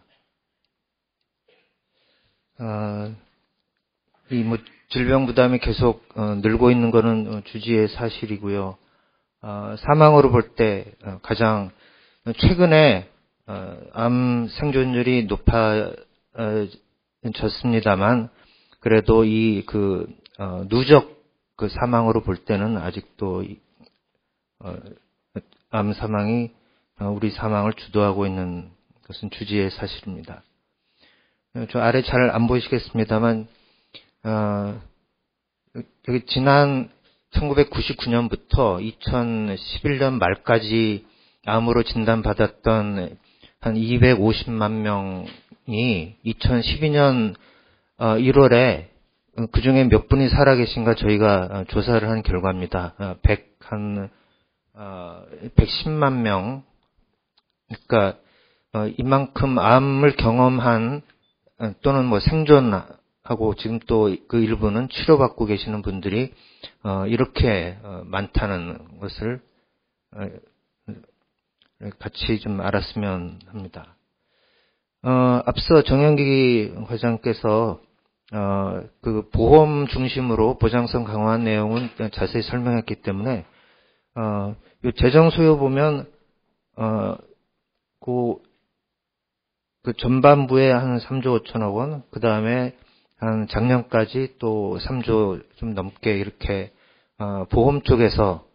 질병 부담이 계속 늘고 있는 것은 주지의 사실이고요. 사망으로 볼 때 가장 최근에 암 생존율이 높아졌습니다만 그래도 누적 사망으로 볼 때는 아직도 암 사망이 우리 사망을 주도하고 있는 것은 주지의 사실입니다. 저 아래 잘 안 보이시겠습니다만 여기 지난 1999년부터 2011년 말까지 암으로 진단받았던 한 250만 명이 2012년 1월에 그 중에 몇 분이 살아계신가 저희가 조사를 한 결과입니다. 110만 명. 그러니까 이만큼 암을 경험한 또는 생존하고 지금 또 그 일부는 치료받고 계시는 분들이 이렇게 많다는 것을 같이 좀 알았으면 합니다. 앞서 정영기 회장께서 그 보험 중심으로 보장성 강화한 내용은 자세히 설명했기 때문에 요 재정 수요 보면 그 전반부에 한 3조 5천억 원, 그 다음에 한 작년까지 또 3조 좀 넘게 이렇게 보험 쪽에서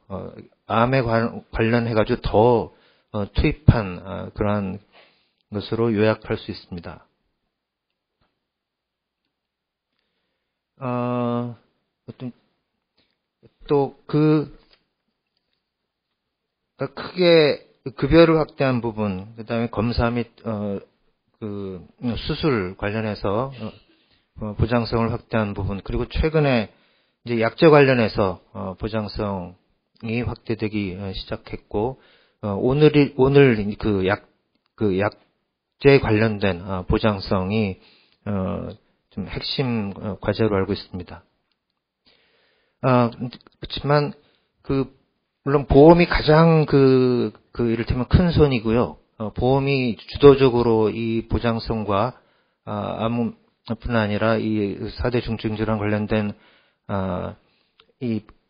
암에 관련해가지고 더 투입한 그러한 것으로 요약할 수 있습니다. 또 크게 급여를 확대한 부분, 그 다음에 검사 및 수술 관련해서 보장성을 확대한 부분, 그리고 최근에 이제 약제 관련해서 보장성이 확대되기 시작했고, 오늘 약제 관련된 보장성이 좀 핵심 과제로 알고 있습니다. 그렇지만 물론 보험이 가장 이를테면 큰 손이고요. 보험이 주도적으로 이 보장성과 암뿐 아니라 이 4대 중증 질환 관련된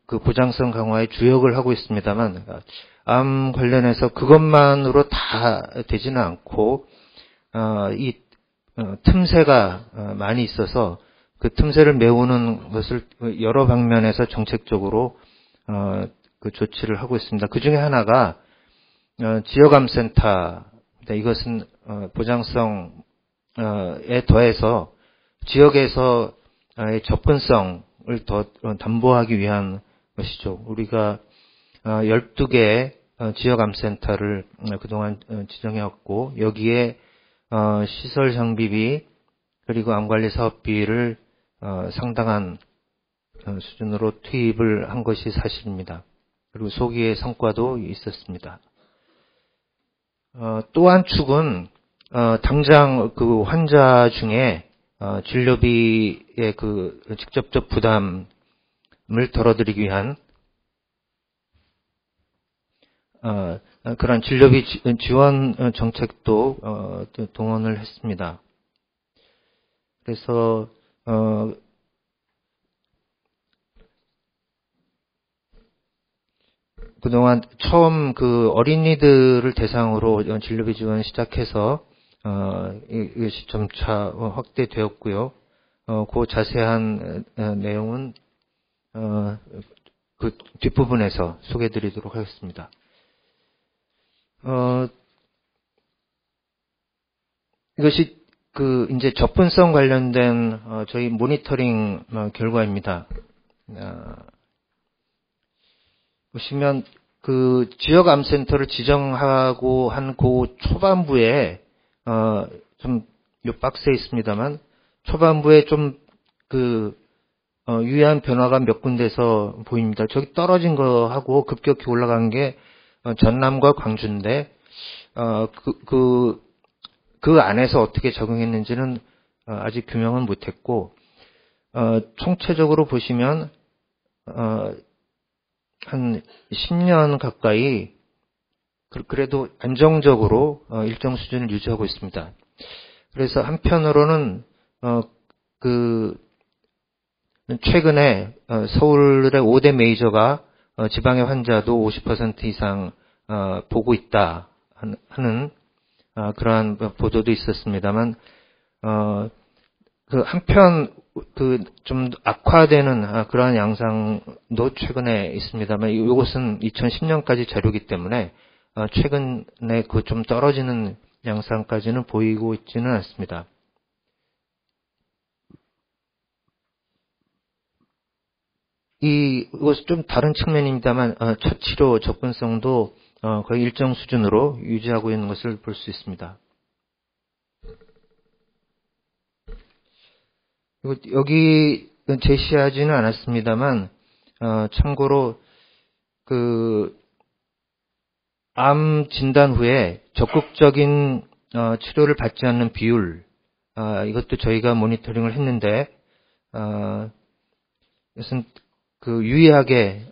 그 보장성 강화에 주역을 하고 있습니다만 암 관련해서 그것만으로 다 되지는 않고 이 틈새가 많이 있어서 그 틈새를 메우는 것을 여러 방면에서 정책적으로 그 조치를 하고 있습니다. 그 중에 하나가 지역암센터, 이것은 보장성에 더해서 지역에서 접근성을 더 담보하기 위한 것이죠. 우리가 12개의 지역암센터를 그동안 지정해왔고 여기에 시설 장비비 그리고 암관리 사업비를 상당한 수준으로 투입을 한 것이 사실입니다. 그리고 소기의 성과도 있었습니다. 또 한 축은 당장 그 환자 중에 진료비의 그 직접적 부담을 덜어드리기 위한 그런 진료비 지원 정책도 동원을 했습니다. 그래서 그동안 처음 그 어린이들을 대상으로 진료비 지원 시작해서 이것이 점차 확대되었고요. 그 자세한 내용은 그 뒷부분에서 소개해드리도록 하겠습니다. 이것이 그 이제 접근성 관련된 저희 모니터링 결과입니다. 보시면 그 지역 암센터를 지정하고 한 그 초반부에 좀 요 박스에 있습니다만 초반부에 좀 그 유의한 변화가 몇 군데서 보입니다. 저기 떨어진 거하고 급격히 올라간 게 전남과 광주인데 그 안에서 어떻게 적용했는지는 아직 규명은 못했고 총체적으로 보시면 한 10년 가까이 그래도 안정적으로 일정 수준을 유지하고 있습니다. 그래서 한편으로는 최근에 서울의 5대 메이저가 지방의 환자도 50% 이상 보고 있다 하는 그러한 보도도 있었습니다만 한편 좀 악화되는 그러한 양상도 최근에 있습니다만 이것은 2010년까지 자료이기 때문에 최근에 좀 떨어지는 양상까지는 보이고 있지는 않습니다. 이것은 좀 다른 측면입니다만 첫 치료 접근성도 거의 일정 수준으로 유지하고 있는 것을 볼 수 있습니다. 그리고 여기 제시하지는 않았습니다만 참고로 암 진단 후에 적극적인 치료를 받지 않는 비율 이것도 저희가 모니터링을 했는데 이것은 유의하게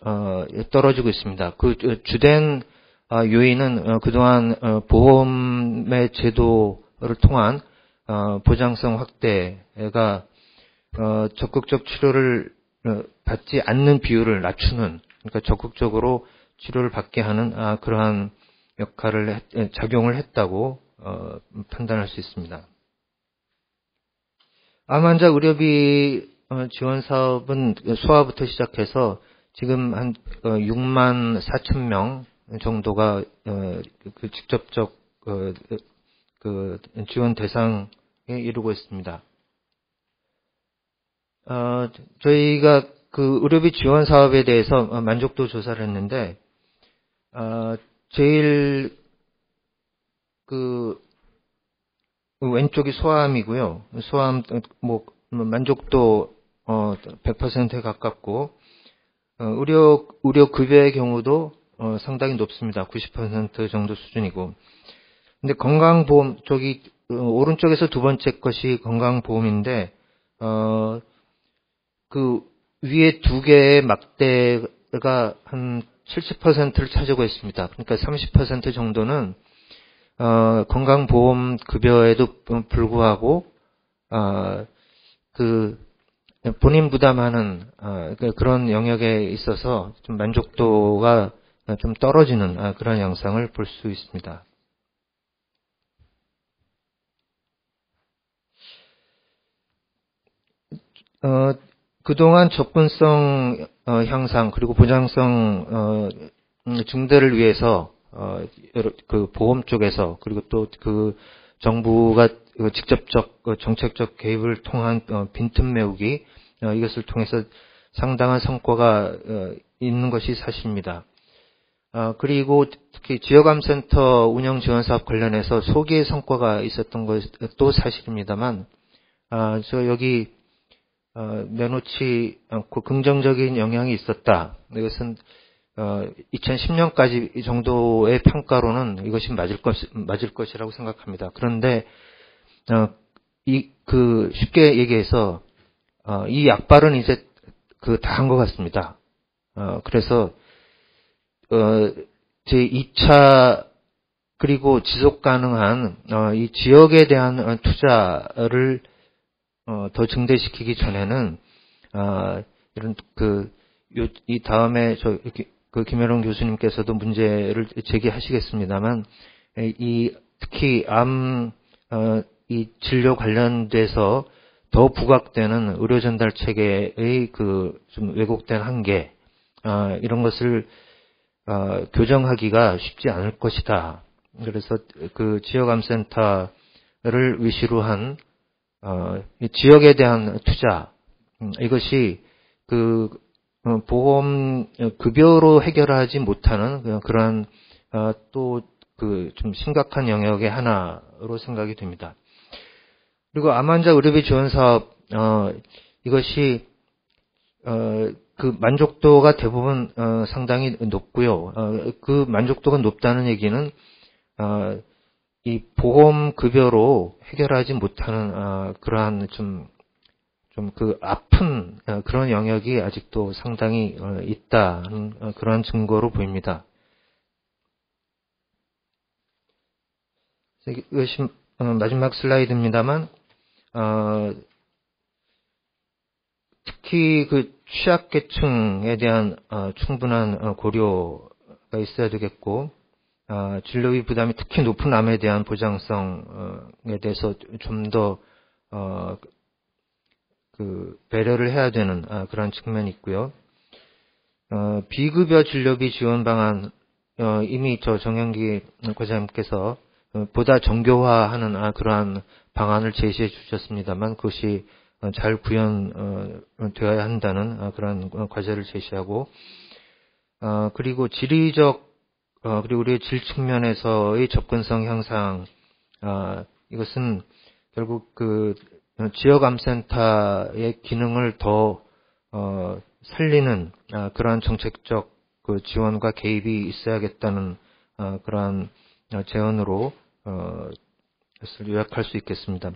떨어지고 있습니다. 주된 요인은 그동안 보험의 제도를 통한 보장성 확대가 적극적 치료를 받지 않는 비율을 낮추는, 그러니까 적극적으로 치료를 받게 하는 그러한 역할을 작용을 했다고 판단할 수 있습니다. 암 환자 의료비 지원 사업은 소아부터 시작해서 지금 한 6만 4천 명 정도가 직접적 지원 대상에 이르고 있습니다. 저희가 의료비 지원 사업에 대해서 만족도 조사를 했는데 제일 왼쪽이 소아암이고요. 소아암 만족도 100%에 가깝고 의료 급여의 경우도 상당히 높습니다. 90% 정도 수준이고. 근데 건강보험 저기 오른쪽에서 두 번째 것이 건강보험인데 위에 두 개의 막대가 한 70%를 차지하고 있습니다. 그러니까 30% 정도는 건강보험 급여에도 불구하고 본인 부담하는 그런 영역에 있어서 좀 만족도가 좀 떨어지는 그런 양상을 볼 수 있습니다. 그동안 접근성 향상 그리고 보장성 증대를 위해서 보험 쪽에서 그리고 또 정부가 직접적 정책적 개입을 통한 빈틈 메우기 이것을 통해서 상당한 성과가 있는 것이 사실입니다. 그리고 특히 지역암센터 운영 지원 사업 관련해서 소기의 성과가 있었던 것도 사실입니다만 저 여기 내놓지 않고 긍정적인 영향이 있었다. 이것은 2010년까지 정도의 평가로는 이것이 맞을 것이라고 생각합니다. 그런데 쉽게 얘기해서 이 약발은 이제 다 한 것 같습니다. 그래서 제 2차 그리고 지속 가능한 이 지역에 대한 투자를 더 증대시키기 전에는 이런 이 다음에 김혜롱 교수님께서도 문제를 제기하시겠습니다만 특히 이 진료 관련돼서 더 부각되는 의료 전달 체계의 좀 왜곡된 한계 이런 것을 교정하기가 쉽지 않을 것이다. 그래서 지역암센터를 위시로 한 지역에 대한 투자 이것이 보험 급여로 해결하지 못하는 그런 또 좀 심각한 영역의 하나로 생각이 됩니다. 그리고 암 환자 의료비 지원 사업 이것이 그 만족도가 대부분 상당히 높고요. 그 만족도가 높다는 얘기는 이 보험 급여로 해결하지 못하는 그러한 좀 그 아픈 그런 영역이 아직도 상당히 있다는 그런 증거로 보입니다. 이것이 마지막 슬라이드입니다만 특히 그 취약계층에 대한 충분한 고려가 있어야 되겠고 진료비 부담이 특히 높은 암에 대한 보장성에 대해서 좀 더 그 배려를 해야 되는 그런 측면이 있고요. 비급여 진료비 지원 방안 이미 정영기 과장님께서 보다 정교화하는 그러한 방안을 제시해 주셨습니다만 그것이 잘 구현되어야 한다는 그런 과제를 제시하고 그리고 지리적 그리고 우리의 질 측면에서의 접근성 향상 이것은 결국 그 지역암센터의 기능을 더 살리는 그러한 정책적 그 지원과 개입이 있어야겠다는 그러한 제언으로 것을 요약할 수 있겠습니다.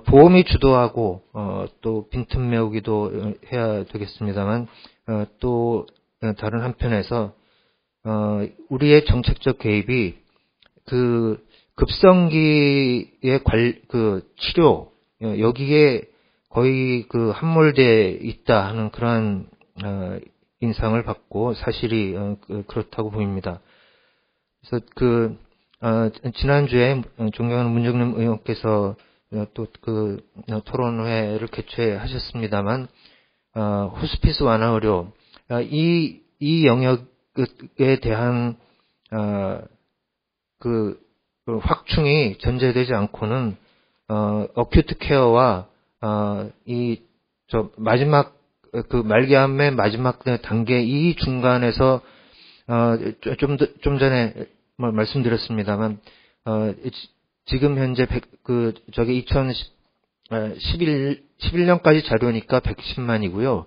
보험이 주도하고 또 빈틈 메우기도 해야 되겠습니다만 또 다른 한편에서 우리의 정책적 개입이 그 급성기의 그 치료 여기에 거의 그 함몰돼 있다 하는 그러한 인상을 받고 사실이 그렇다고 보입니다. 그래서 그 지난주에 존경하는 문정림 의원께서 또 그 토론회를 개최하셨습니다만 호스피스 완화 의료 이 영역에 대한 그 확충이 전제되지 않고는 어큐트 케어와 마지막 그 말기암의 마지막 단계 이 중간에서 좀 전에 말씀드렸습니다만 지금 현재 2011년까지 자료니까 110만이고요.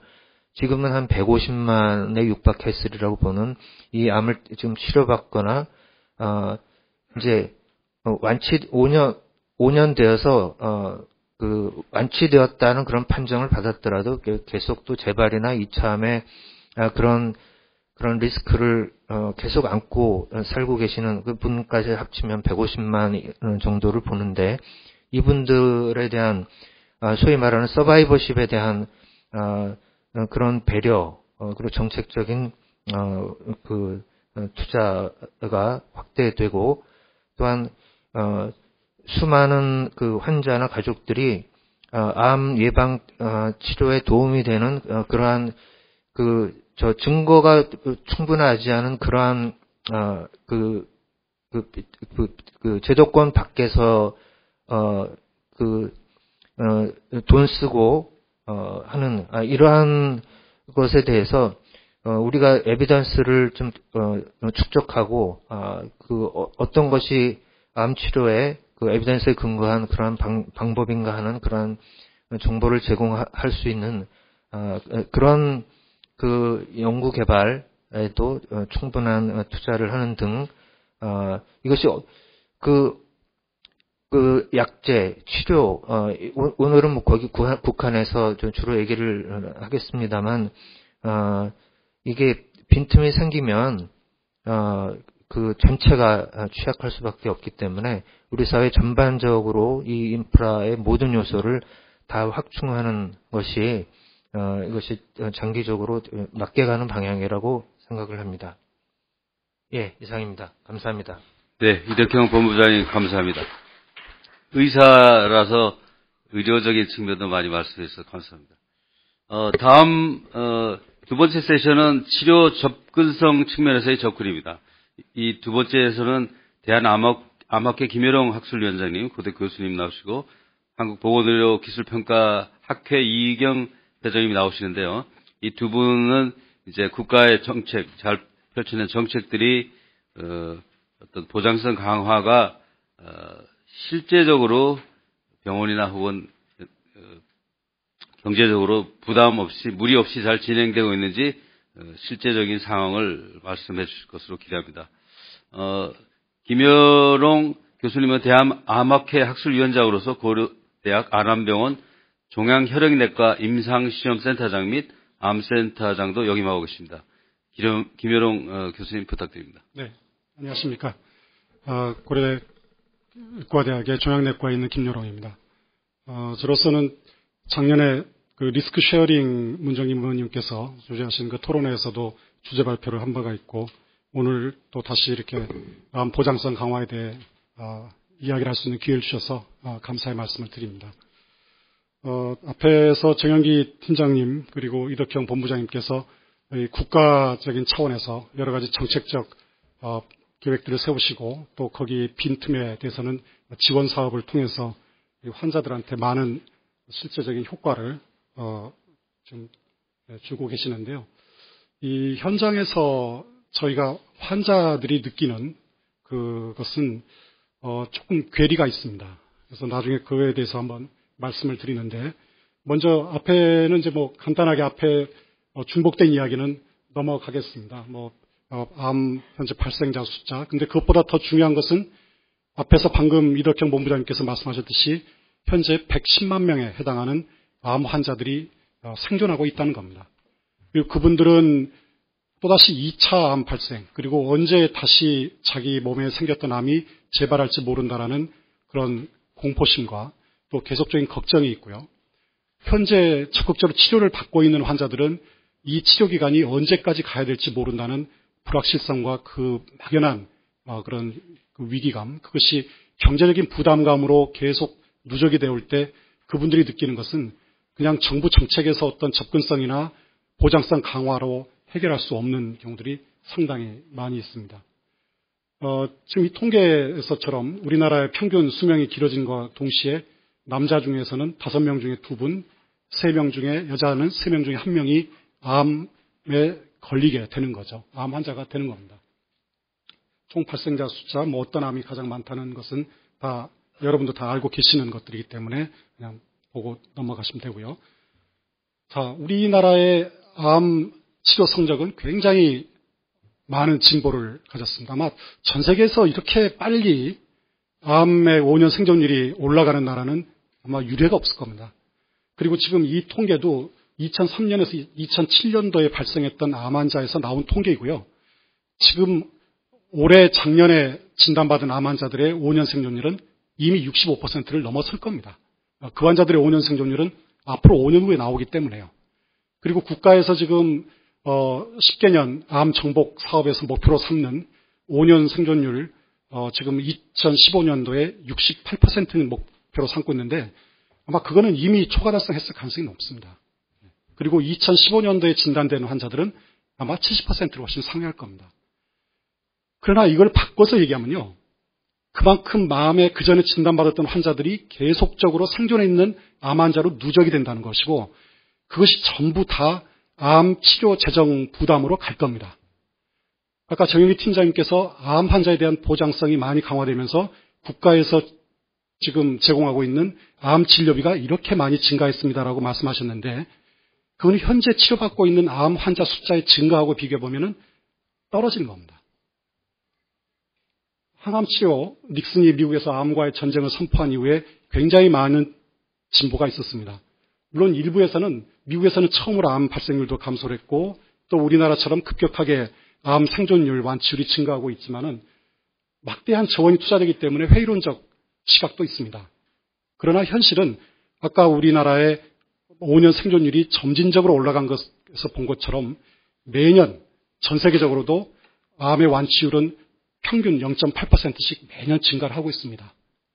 지금은 한 150만에 육박했으리라고 보는 이 암을 지금 치료받거나 이제 완치 5년 되어서 그 완치되었다는 그런 판정을 받았더라도 계속 또 재발이나 2차암의 그런 리스크를 계속 안고 살고 계시는 그 분까지 합치면 150만 정도를 보는데 이분들에 대한 소위 말하는 서바이버십에 대한 그런 배려 그리고 정책적인 그 투자가 확대되고 또한 수많은 그 환자나 가족들이 암 예방 치료에 도움이 되는 그러한 증거가 충분하지 않은 그러한 그 제도권 밖에서 돈 쓰고 하는 이러한 것에 대해서 우리가 에비던스를 좀 축적하고 어떤 것이 암 치료에 그 에비던스에 근거한 그러한 방법인가 하는 그러한 정보를 제공할 수 있는 그런 그 연구 개발에도 충분한 투자를 하는 등 이것이 그 약제 치료 오늘은 뭐 거기 국한해서 주로 얘기를 하겠습니다만 이게 빈틈이 생기면 그 전체가 취약할 수밖에 없기 때문에 우리 사회 전반적으로 이 인프라의 모든 요소를 다 확충하는 것이 이것이 장기적으로 맞게 가는 방향이라고 생각을 합니다. 예, 이상입니다. 감사합니다. 네, 이덕형 본부장님 감사합니다. 의사라서 의료적인 측면도 많이 말씀해 주셔서 감사합니다. 다음 두 번째 세션은 치료 접근성 측면에서의 접근입니다. 이 두 번째에서는 대한암학회 김여롱 학술위원장님, 고대 교수님 나오시고 한국보건의료기술평가학회 이희경 대장님이 나오시는데요. 이 두 분은 이제 국가의 정책, 잘 펼쳐낸 정책들이 어떤 보장성 강화가 실제적으로 병원이나 혹은 경제적으로 부담 없이 무리 없이 잘 진행되고 있는지 실제적인 상황을 말씀해 주실 것으로 기대합니다. 김여롱 교수님은 대한암학회 학술위원장으로서 고려대학 안암병원 종양혈액내과 임상시험센터장 및 암센터장도 역임하고 계십니다. 김여롱 교수님 부탁드립니다. 네, 안녕하십니까. 고려대 의과대학의 종양내과에 있는 김여롱입니다. 저로서는 작년에 그 리스크 쉐어링 문정님 의원님께서 주재하신 그 토론회에서도 주제 발표를 한 바가 있고, 오늘 또 다시 이렇게 암 보장성 강화에 대해 이야기를 할 수 있는 기회를 주셔서 감사의 말씀을 드립니다. 앞에서 정영기 팀장님 그리고 이덕형 본부장님께서 국가적인 차원에서 여러 가지 정책적 계획들을 세우시고 또 거기 빈틈에 대해서는 지원 사업을 통해서 환자들한테 많은 실제적인 효과를 좀 주고 계시는데요. 이 현장에서 저희가 환자들이 느끼는 그것은 조금 괴리가 있습니다. 그래서 나중에 그거에 대해서 한번 말씀을 드리는데, 먼저 앞에는 이제 뭐 간단하게 앞에 중복된 이야기는 넘어가겠습니다. 암 현재 발생자 숫자. 근데 그것보다 더 중요한 것은 앞에서 방금 이덕형 본부장님께서 말씀하셨듯이 현재 110만 명에 해당하는 암 환자들이 생존하고 있다는 겁니다. 그리고 그분들은 또다시 2차 암 발생, 그리고 언제 다시 자기 몸에 생겼던 암이 재발할지 모른다라는 그런 공포심과 또 계속적인 걱정이 있고요. 현재 적극적으로 치료를 받고 있는 환자들은 이 치료 기간이 언제까지 가야 될지 모른다는 불확실성과 그 막연한 그런 그 위기감, 그것이 경제적인 부담감으로 계속 누적이 되올 때 그분들이 느끼는 것은 그냥 정부 정책에서 어떤 접근성이나 보장성 강화로 해결할 수 없는 경우들이 상당히 많이 있습니다. 지금 이 통계에서처럼 우리나라의 평균 수명이 길어진 것과 동시에 남자 중에서는 5명 중에 2분, 3명 중에 여자는 3명 중에 1명이 암에 걸리게 되는 거죠. 암 환자가 되는 겁니다. 총 발생자 숫자, 어떤 암이 가장 많다는 것은 다 여러분도 다 알고 계시는 것들이기 때문에 그냥 보고 넘어가시면 되고요. 자, 우리나라의 암 치료 성적은 굉장히 많은 진보를 가졌습니다. 아마 전 세계에서 이렇게 빨리 암의 5년 생존율이 올라가는 나라는 아마 유례가 없을 겁니다. 그리고 지금 이 통계도 2003년에서 2007년도에 발생했던 암 환자에서 나온 통계이고요. 지금 올해 작년에 진단받은 암 환자들의 5년 생존율은 이미 65%를 넘어설 겁니다. 그 환자들의 5년 생존율은 앞으로 5년 후에 나오기 때문에요. 그리고 국가에서 지금 10개년 암 정복 사업에서 목표로 삼는 5년 생존율, 지금 2015년도에 68%는 목표로 삼고 있는데 아마 그거는 이미 초과 달성했을 가능성이 높습니다. 그리고 2015년도에 진단되는 환자들은 아마 70%로 훨씬 상회할 겁니다. 그러나 이걸 바꿔서 얘기하면요, 그만큼 마음에 그전에 진단받았던 환자들이 계속적으로 생존해 있는 암 환자로 누적이 된다는 것이고, 그것이 전부 다 암 치료 재정 부담으로 갈 겁니다. 아까 정영기 팀장님께서 암 환자에 대한 보장성이 많이 강화되면서 국가에서 지금 제공하고 있는 암 진료비가 이렇게 많이 증가했습니다라고 말씀하셨는데, 그건 현재 치료받고 있는 암 환자 숫자의 증가하고 비교해보면 떨어지는 겁니다. 항암 치료, 닉슨이 미국에서 암과의 전쟁을 선포한 이후에 굉장히 많은 진보가 있었습니다. 물론 일부에서는 미국에서는 처음으로 암 발생률도 감소를 했고 또 우리나라처럼 급격하게 암 생존율, 완치율이 증가하고 있지만은 막대한 자원이 투자되기 때문에 회의론적 시각도 있습니다. 그러나 현실은 아까 우리나라의 5년 생존율이 점진적으로 올라간 것에서 본 것처럼 매년 전 세계적으로도 암의 완치율은 평균 0.8%씩 매년 증가를 하고 있습니다.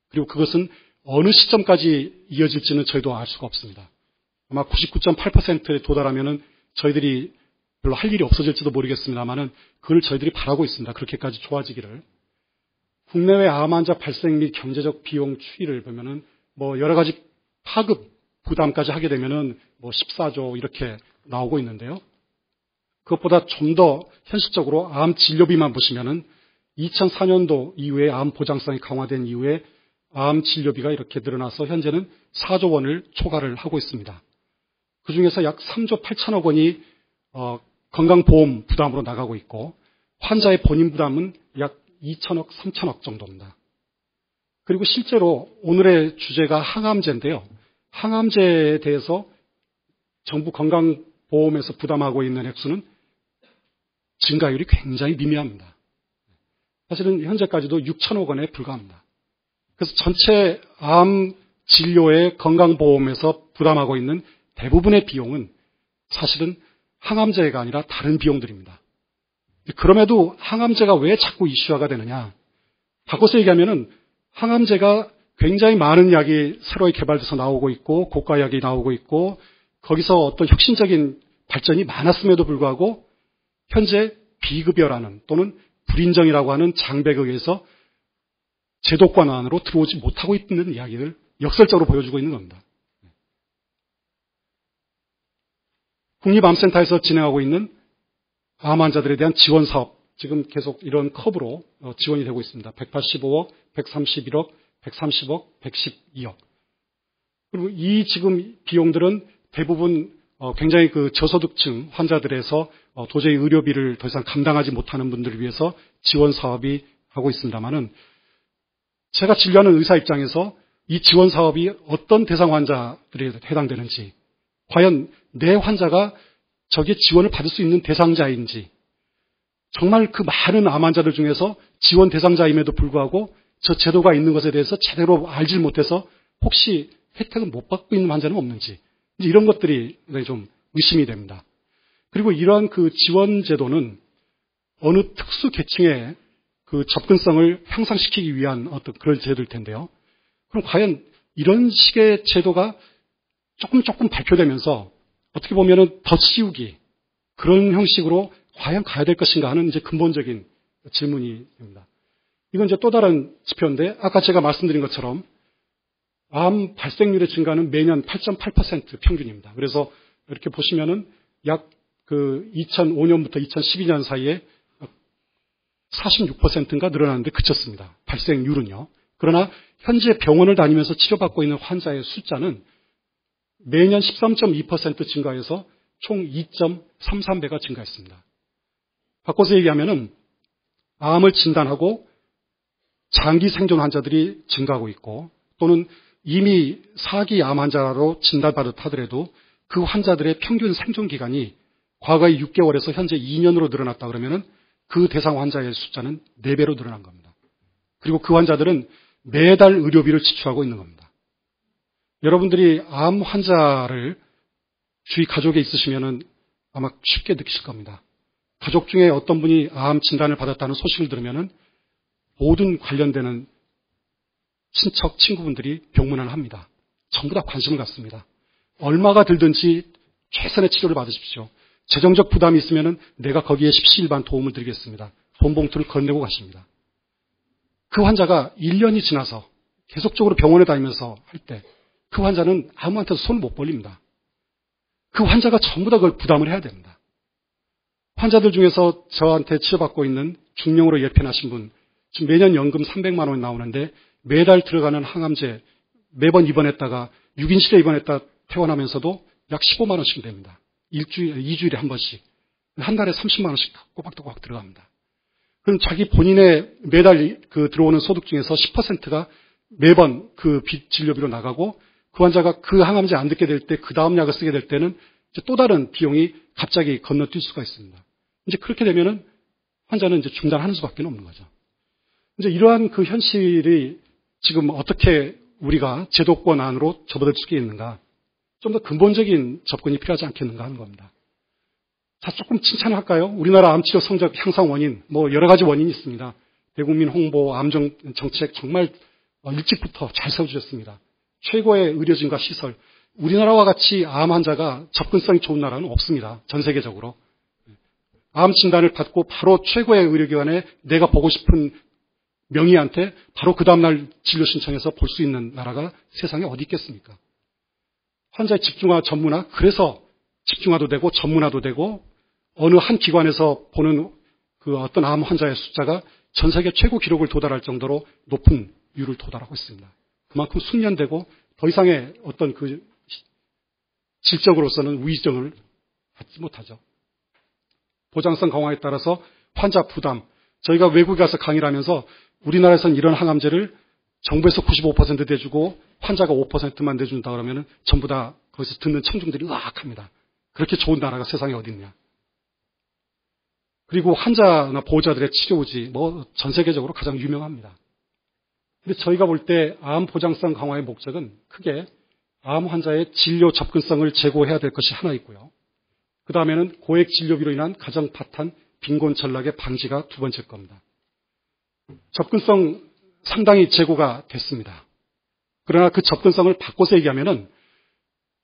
그리고 그것은 어느 시점까지 이어질지는 저희도 알 수가 없습니다. 아마 99.8%에 도달하면은 저희들이 별로 할 일이 없어질지도 모르겠습니다만은 그걸 저희들이 바라고 있습니다. 그렇게까지 좋아지기를. 국내외 암 환자 발생 및 경제적 비용 추이를 보면은 여러 가지 파급 부담까지 하게 되면은 14조 이렇게 나오고 있는데요. 그것보다 좀 더 현실적으로 암 진료비만 보시면은 2004년도 이후에 암 보장성이 강화된 이후에 암 진료비가 이렇게 늘어나서 현재는 4조 원을 초과를 하고 있습니다. 그중에서 약 3조 8천억 원이 건강보험 부담으로 나가고 있고 환자의 본인 부담은 약 2천억, 3천억 정도입니다. 그리고 실제로 오늘의 주제가 항암제인데요. 항암제에 대해서 정부 건강보험에서 부담하고 있는 액수는 증가율이 굉장히 미미합니다. 사실은 현재까지도 6천억 원에 불과합니다. 그래서 전체 암 진료의 건강보험에서 부담하고 있는 대부분의 비용은 사실은 항암제가 아니라 다른 비용들입니다. 그럼에도 항암제가 왜 자꾸 이슈화가 되느냐. 바꿔서 얘기하면은 항암제가 굉장히 많은 약이 새로이 개발돼서 나오고 있고 고가 약이 나오고 있고 거기서 어떤 혁신적인 발전이 많았음에도 불구하고 현재 비급여라는 또는 불인정이라고 하는 장벽에 의해서 제도권 안으로 들어오지 못하고 있는 이야기를 역설적으로 보여주고 있는 겁니다. 국립암센터에서 진행하고 있는 암 환자들에 대한 지원 사업, 지금 계속 이런 커브로 지원이 되고 있습니다. 185억, 131억, 130억, 112억. 그리고 이 지금 비용들은 대부분 굉장히 그 저소득층 환자들에서 도저히 의료비를 더 이상 감당하지 못하는 분들을 위해서 지원 사업이 하고 있습니다만은 제가 진료하는 의사 입장에서 이 지원 사업이 어떤 대상 환자들에 해당되는지, 과연 내 환자가 저기에 지원을 받을 수 있는 대상자인지, 정말 그 많은 암 환자들 중에서 지원 대상자임에도 불구하고 저 제도가 있는 것에 대해서 제대로 알질 못해서 혹시 혜택을 못 받고 있는 환자는 없는지, 이런 것들이 좀 의심이 됩니다. 그리고 이러한 그 지원 제도는 어느 특수 계층의 그 접근성을 향상시키기 위한 어떤 그런 제도일 텐데요. 그럼 과연 이런 식의 제도가 조금 발표되면서 어떻게 보면은 더 씌우기, 그런 형식으로 과연 가야 될 것인가 하는 이제 근본적인 질문이 됩니다. 이건 이제 또 다른 지표인데, 아까 제가 말씀드린 것처럼 암 발생률의 증가는 매년 8.8% 평균입니다. 그래서 이렇게 보시면은 약 그 2005년부터 2012년 사이에 46%인가 늘어나는데 그쳤습니다. 발생률은요. 그러나 현재 병원을 다니면서 치료받고 있는 환자의 숫자는 매년 13.2% 증가해서 총 2.33배가 증가했습니다. 바꿔서 얘기하면은 암을 진단하고 장기 생존 환자들이 증가하고 있고, 또는 이미 4기 암 환자로 진단받았다 하더라도 그 환자들의 평균 생존 기간이 과거의 6개월에서 현재 2년으로 늘어났다 그러면은 그 대상 환자의 숫자는 4배로 늘어난 겁니다. 그리고 그 환자들은 매달 의료비를 지출하고 있는 겁니다. 여러분들이 암 환자를 주위 가족에 있으시면은 아마 쉽게 느끼실 겁니다. 가족 중에 어떤 분이 암 진단을 받았다는 소식을 들으면은 모든 관련되는 친척, 친구분들이 병문안을 합니다. 전부 다 관심을 갖습니다. 얼마가 들든지 최선의 치료를 받으십시오. 재정적 부담이 있으면은 내가 거기에 십시일반 도움을 드리겠습니다. 돈 봉투를 건네고 가십니다. 그 환자가 1년이 지나서 계속적으로 병원에 다니면서 할 때 그 환자는 아무한테도 손을 못 벌립니다. 그 환자가 전부 다 그걸 부담을 해야 됩니다. 환자들 중에서 저한테 치료받고 있는 중령으로 예편하신 분, 지금 매년 연금 300만 원이 나오는데 매달 들어가는 항암제 매번 입원했다가 6인실에 입원했다 퇴원하면서도 약 15만 원씩 됩니다. 2주일에 한 번씩. 한 달에 30만 원씩 꼬박꼬박 들어갑니다. 그럼 자기 본인의 매달 그 들어오는 소득 중에서 10%가 매번 그 진료비로 나가고, 그 환자가 그 항암제 안 듣게 될 때 그 다음 약을 쓰게 될 때는 이제 또 다른 비용이 갑자기 건너뛸 수가 있습니다. 이제 그렇게 되면은 환자는 이제 중단하는 수밖에 없는 거죠. 이제 이러한 그 현실이 지금 어떻게 우리가 제도권 안으로 접어들 수 있는가, 좀 더 근본적인 접근이 필요하지 않겠는가 하는 겁니다. 자, 조금 칭찬을 할까요? 우리나라 암치료 성적 향상 원인, 여러 가지 원인이 있습니다. 대국민 홍보, 암정책 정말 일찍부터 잘 세워주셨습니다. 최고의 의료진과 시설. 우리나라와 같이 암 환자가 접근성이 좋은 나라는 없습니다. 전 세계적으로. 암 진단을 받고 바로 최고의 의료기관에 내가 보고 싶은 명의한테 바로 그 다음날 진료 신청해서 볼 수 있는 나라가 세상에 어디 있겠습니까? 환자의 집중화, 전문화, 그래서 집중화도 되고 전문화도 되고 어느 한 기관에서 보는 그 어떤 암 환자의 숫자가 전 세계 최고 기록을 도달할 정도로 높은 율을 도달하고 있습니다. 그만큼 숙련되고 더 이상의 어떤 그 질적으로서는 우의정을 받지 못하죠. 보장성 강화에 따라서 환자 부담, 저희가 외국에 가서 강의를 하면서 우리나라에서는 이런 항암제를 정부에서 95% 내주고 환자가 5%만 내준다 그러면 전부 다 거기서 듣는 청중들이 으악합니다. 그렇게 좋은 나라가 세상에 어디 있냐. 그리고 환자나 보호자들의 치료지 전 세계적으로 가장 유명합니다. 근데 저희가 볼 때 암 보장성 강화의 목적은 크게 암 환자의 진료 접근성을 제고해야 될 것이 하나 있고요. 그 다음에는 고액 진료비로 인한 가정 파탄, 빈곤 전락의 방지가 두 번째 겁니다. 접근성 상당히 제고가 됐습니다. 그러나 그 접근성을 바꿔서 얘기하면은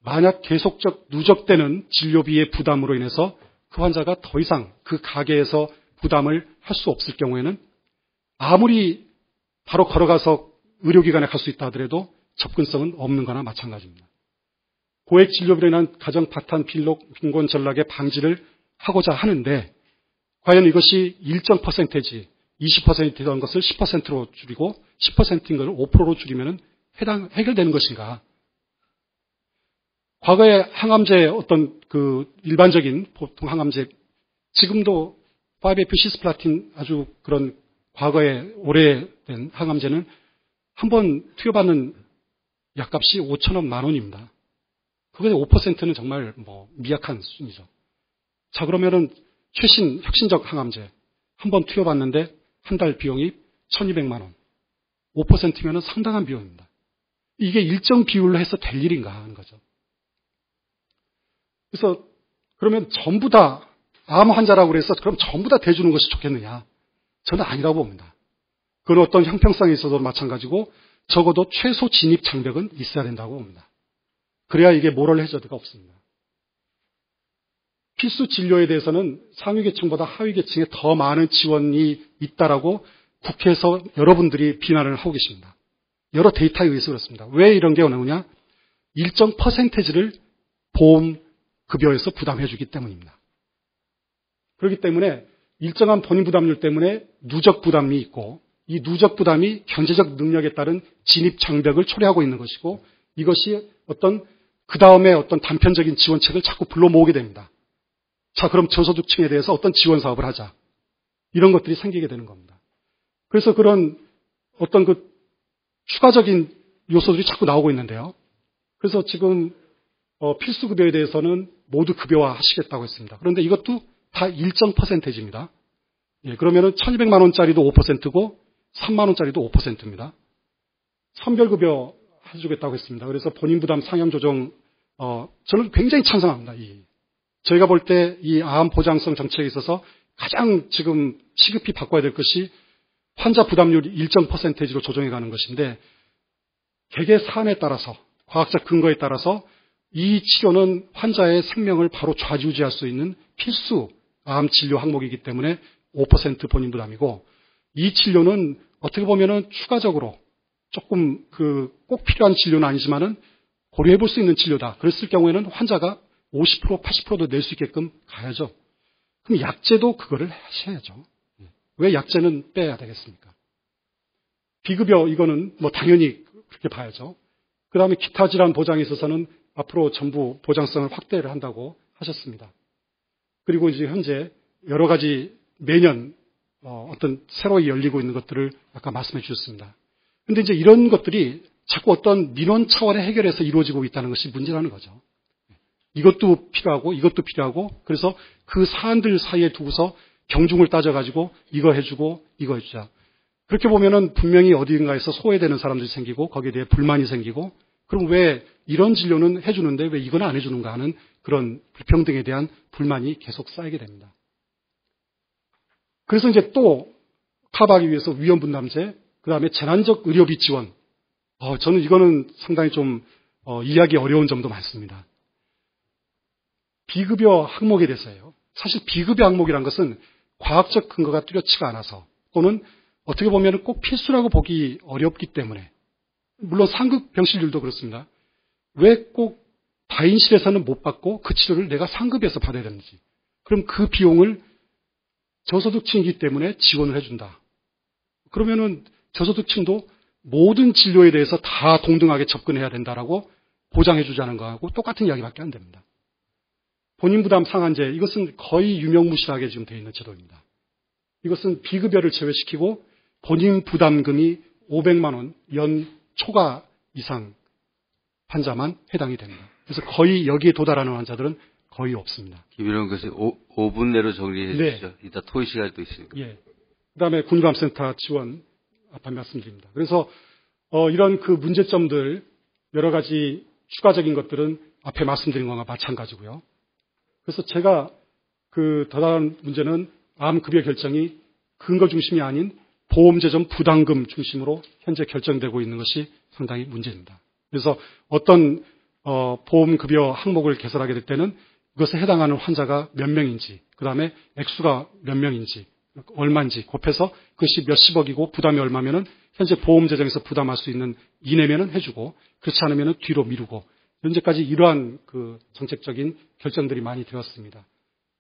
만약 계속적 누적되는 진료비의 부담으로 인해서 그 환자가 더 이상 그 가게에서 부담을 할 수 없을 경우에는 아무리 바로 걸어가서 의료기관에 갈 수 있다 하더라도 접근성은 없는 거나 마찬가지입니다. 고액 진료비로 인한 가정 파탄, 빈곤 전락의 방지를 하고자 하는데 과연 이것이 일정 퍼센테지 20%던 것을 10%로 줄이고 10%인 것을 5%로 줄이면 해결되는 것인가? 과거에 항암제 어떤 그 일반적인 보통 항암제 지금도 5-FU 시스플라틴 아주 그런 과거에 오래된 항암제는 한번 투여받는 약값이 5,000원, 10,000원입니다. 그거의 5%는 정말 미약한 수준이죠. 자, 그러면은 최신 혁신적 항암제 한번 투여받는데 한 달 비용이 1,200만 원. 5%면은 상당한 비용입니다. 이게 일정 비율로 해서 될 일인가 하는 거죠. 그래서 그러면 전부 다 암 환자라고 그래서 그럼 전부 다 대주는 것이 좋겠느냐? 저는 아니라고 봅니다. 그건 어떤 형평성에 있어서도 마찬가지고 적어도 최소 진입 장벽은 있어야 된다고 봅니다. 그래야 이게 모럴 해저드가 없습니다. 필수 진료에 대해서는 상위 계층보다 하위 계층에 더 많은 지원이 있다라고 국회에서 여러분들이 비난을 하고 계십니다. 여러 데이터에 의해서 그렇습니다. 왜 이런 게 나오냐? 일정 퍼센테지를 보험급여에서 부담해주기 때문입니다. 그렇기 때문에 일정한 본인 부담률 때문에 누적 부담이 있고 이 누적 부담이 경제적 능력에 따른 진입 장벽을 초래하고 있는 것이고 이것이 그 다음에 어떤 단편적인 지원책을 자꾸 불러 모으게 됩니다. 자, 그럼 저소득층에 대해서 어떤 지원 사업을 하자. 이런 것들이 생기게 되는 겁니다. 그래서 그런 어떤 그 추가적인 요소들이 자꾸 나오고 있는데요. 그래서 지금 필수급여에 대해서는 모두 급여화 하시겠다고 했습니다. 그런데 이것도 다 일정 퍼센테지입니다. 예, 그러면은 1,200만 원짜리도 5%고 3만 원짜리도 5%입니다. 선별급여 해주겠다고 했습니다. 그래서 본인 부담 상향 조정, 저는 굉장히 찬성합니다. 저희가 볼 때 이 암 보장성 정책에 있어서 가장 지금 시급히 바꿔야 될 것이 환자 부담률 일정 퍼센테지로 조정해 가는 것인데 개개 사안에 따라서 과학적 근거에 따라서 이 치료는 환자의 생명을 바로 좌지우지할 수 있는 필수 암 진료 항목이기 때문에 5% 본인 부담이고 이 진료는 어떻게 보면은 추가적으로 조금 꼭 필요한 진료는 아니지만은 고려해 볼 수 있는 진료다. 그랬을 경우에는 환자가 50%, 80%도 낼 수 있게끔 가야죠. 그럼 약제도 그거를 하셔야죠. 왜 약제는 빼야 되겠습니까? 비급여 이거는 당연히 그렇게 봐야죠. 그 다음에 기타 질환 보장에 있어서는 앞으로 전부 보장성을 확대를 한다고 하셨습니다. 그리고 이제 현재 여러 가지 매년 어떤 새로 열리고 있는 것들을 아까 말씀해 주셨습니다. 근데 이제 이런 것들이 자꾸 어떤 민원 차원의 해결에서 이루어지고 있다는 것이 문제라는 거죠. 이것도 필요하고 그래서 그 사안들 사이에 두고서 경중을 따져가지고 이거 해주고 이거 해주자. 그렇게 보면은 분명히 어딘가에서 소외되는 사람들이 생기고 거기에 대해 불만이 생기고 그럼 왜 이런 진료는 해주는데 왜 이건 안 해주는가 하는 그런 불평등에 대한 불만이 계속 쌓이게 됩니다. 그래서 이제 또 커버하기 위해서 위험분담제, 그 다음에 재난적 의료비 지원. 저는 이거는 상당히 좀 이해하기 어려운 점도 많습니다. 비급여 항목에 대해서요. 사실 비급여 항목이란 것은 과학적 근거가 뚜렷지가 않아서 또는 어떻게 보면 꼭 필수라고 보기 어렵기 때문에 물론 상급 병실률도 그렇습니다. 왜 꼭 다인실에서는 못 받고 그 치료를 내가 상급에서 받아야 되는지. 그럼 그 비용을 저소득층이기 때문에 지원을 해준다. 그러면은 저소득층도 모든 진료에 대해서 다 동등하게 접근해야 된다라고 보장해주자는 거하고 똑같은 이야기밖에 안 됩니다. 본인 부담 상한제, 이것은 거의 유명무실하게 지금 되어 있는 제도입니다. 이것은 비급여를 제외시키고 본인 부담금이 500만 원 연 초과 이상 환자만 해당이 됩니다. 그래서 거의 여기에 도달하는 환자들은 거의 없습니다. 김일원 교수님, 5분 내로 정리해 주시죠. 네. 이따 토의 시간이 또 있으니까. 예. 그 다음에 군감센터 지원 앞에 말씀드립니다. 그래서 이런 그 문제점들 여러 가지 추가적인 것들은 앞에 말씀드린 것과 마찬가지고요. 그래서 제가 더 다른 문제는 암급여 결정이 근거 중심이 아닌 보험재정 부담금 중심으로 현재 결정되고 있는 것이 상당히 문제입니다. 그래서 어떤 보험급여 항목을 개설하게 될 때는 그것에 해당하는 환자가 몇 명인지, 그 다음에 액수가 몇 명인지, 얼마인지 곱해서 그것이 몇십억이고 부담이 얼마면은 현재 보험재정에서 부담할 수 있는 이내면은 해주고, 그렇지 않으면은 뒤로 미루고, 현재까지 이러한 그 정책적인 결정들이 많이 되었습니다.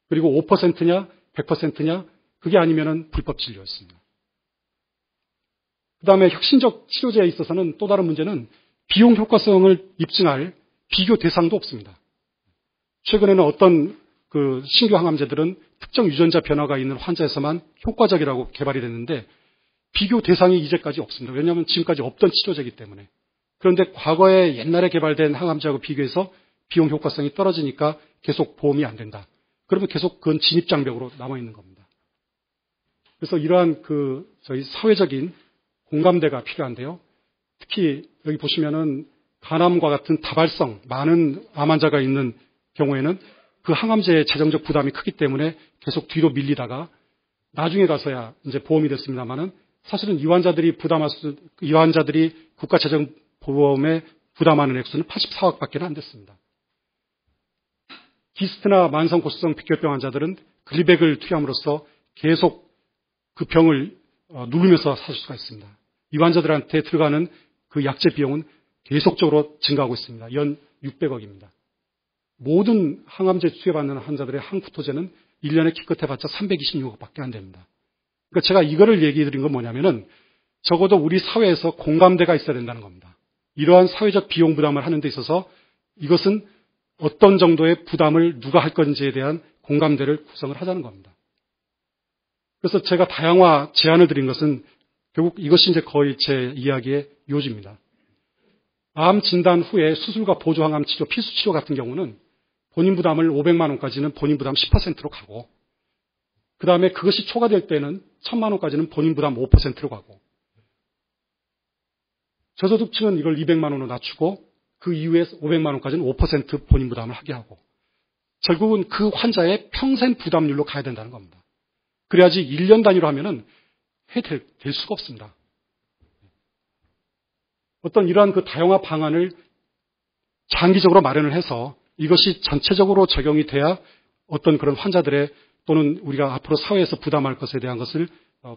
그리고 5%냐, 100%냐, 그게 아니면은 불법 진료였습니다. 그 다음에 혁신적 치료제에 있어서는 또 다른 문제는 비용 효과성을 입증할 비교 대상도 없습니다. 최근에는 어떤 그 신규 항암제들은 특정 유전자 변화가 있는 환자에서만 효과적이라고 개발이 됐는데 비교 대상이 이제까지 없습니다. 왜냐하면 지금까지 없던 치료제이기 때문에. 그런데 과거에 옛날에 개발된 항암제하고 비교해서 비용 효과성이 떨어지니까 계속 보험이 안 된다. 그러면 계속 그건 진입장벽으로 남아있는 겁니다. 그래서 이러한 저희 사회적인 공감대가 필요한데요. 특히 여기 보시면은 간암과 같은 다발성 많은 암 환자가 있는 경우에는 그 항암제의 재정적 부담이 크기 때문에 계속 뒤로 밀리다가 나중에 가서야 이제 보험이 됐습니다만은 사실은 이 환자들이 국가 재정 보험에 부담하는 액수는 84억밖에 안 됐습니다. 기스트나 만성 고수성 백혈병 환자들은 글리백을 투여함으로써 계속 그 병을 누르면서 살 수가 있습니다. 이 환자들한테 들어가는 그 약제 비용은 계속적으로 증가하고 있습니다. 연 600억입니다. 모든 항암제 투여받는 환자들의 항푸토제는 1년에 기껏해봤자 326억밖에 안 됩니다. 그러니까 제가 이거를 얘기해 드린 건 뭐냐면은 적어도 우리 사회에서 공감대가 있어야 된다는 겁니다. 이러한 사회적 비용 부담을 하는 데 있어서 이것은 어떤 정도의 부담을 누가 할 건지에 대한 공감대를 구성을 하자는 겁니다. 그래서 제가 다양화 제안을 드린 것은 결국 이것이 이제 거의 제 이야기의 요지입니다. 암 진단 후에 수술과 보조항암 치료, 필수 치료 같은 경우는 본인 부담을 500만 원까지는 본인 부담 10%로 가고, 그 다음에 그것이 초과될 때는 1000만 원까지는 본인 부담 5%로 가고, 저소득층은 이걸 200만 원으로 낮추고 그 이후에 500만 원까지는 5% 본인 부담을 하게 하고, 결국은 그 환자의 평생 부담률로 가야 된다는 겁니다. 그래야지 1년 단위로 하면은 될 수가 없습니다. 어떤 이러한 그 다양화 방안을 장기적으로 마련을 해서 이것이 전체적으로 적용이 돼야 어떤 그런 환자들의 또는 우리가 앞으로 사회에서 부담할 것에 대한 것을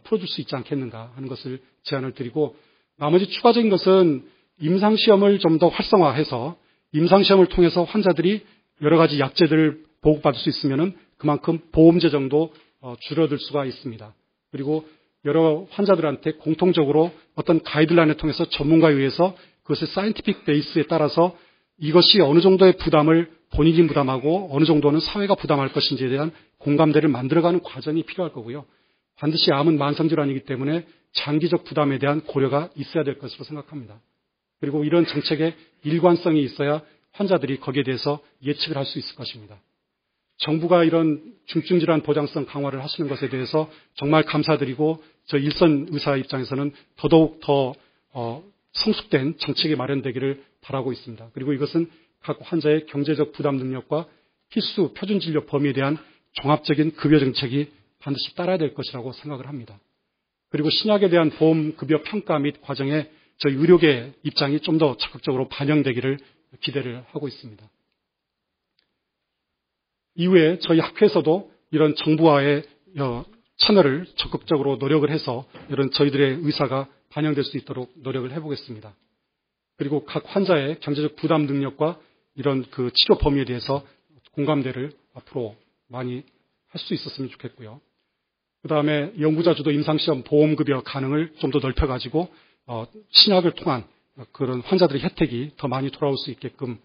풀어줄 수 있지 않겠는가 하는 것을 제안을 드리고, 나머지 추가적인 것은 임상시험을 좀 더 활성화해서 임상시험을 통해서 환자들이 여러 가지 약제들을 보급받을 수 있으면은 그만큼 보험 재정도 줄어들 수가 있습니다. 그리고 여러 환자들한테 공통적으로 어떤 가이드라인을 통해서 전문가에 의해서 그것의 사이언티픽 베이스에 따라서 이것이 어느 정도의 부담을 본인이 부담하고 어느 정도는 사회가 부담할 것인지에 대한 공감대를 만들어가는 과정이 필요할 거고요. 반드시 암은 만성질환이기 때문에 장기적 부담에 대한 고려가 있어야 될 것으로 생각합니다. 그리고 이런 정책의 일관성이 있어야 환자들이 거기에 대해서 예측을 할 수 있을 것입니다. 정부가 이런 중증질환 보장성 강화를 하시는 것에 대해서 정말 감사드리고, 저 일선 의사 입장에서는 더더욱 더 성숙된 정책이 마련되기를 바라고 있습니다. 그리고 이것은 각 환자의 경제적 부담 능력과 필수 표준 진료 범위에 대한 종합적인 급여 정책이 반드시 따라야 될 것이라고 생각을 합니다. 그리고 신약에 대한 보험 급여 평가 및 과정에 저희 의료계 입장이 좀 더 적극적으로 반영되기를 기대를 하고 있습니다. 이후에 저희 학회에서도 이런 정부와의 참여를 적극적으로 노력을 해서 이런 저희들의 의사가 반영될 수 있도록 노력을 해보겠습니다. 그리고 각 환자의 경제적 부담 능력과 이런 그 치료 범위에 대해서 공감대를 앞으로 많이 할 수 있었으면 좋겠고요. 그 다음에 연구자 주도 임상시험 보험급여 가능을 좀 더 넓혀가지고 신약을 통한 그런 환자들의 혜택이 더 많이 돌아올 수 있게끔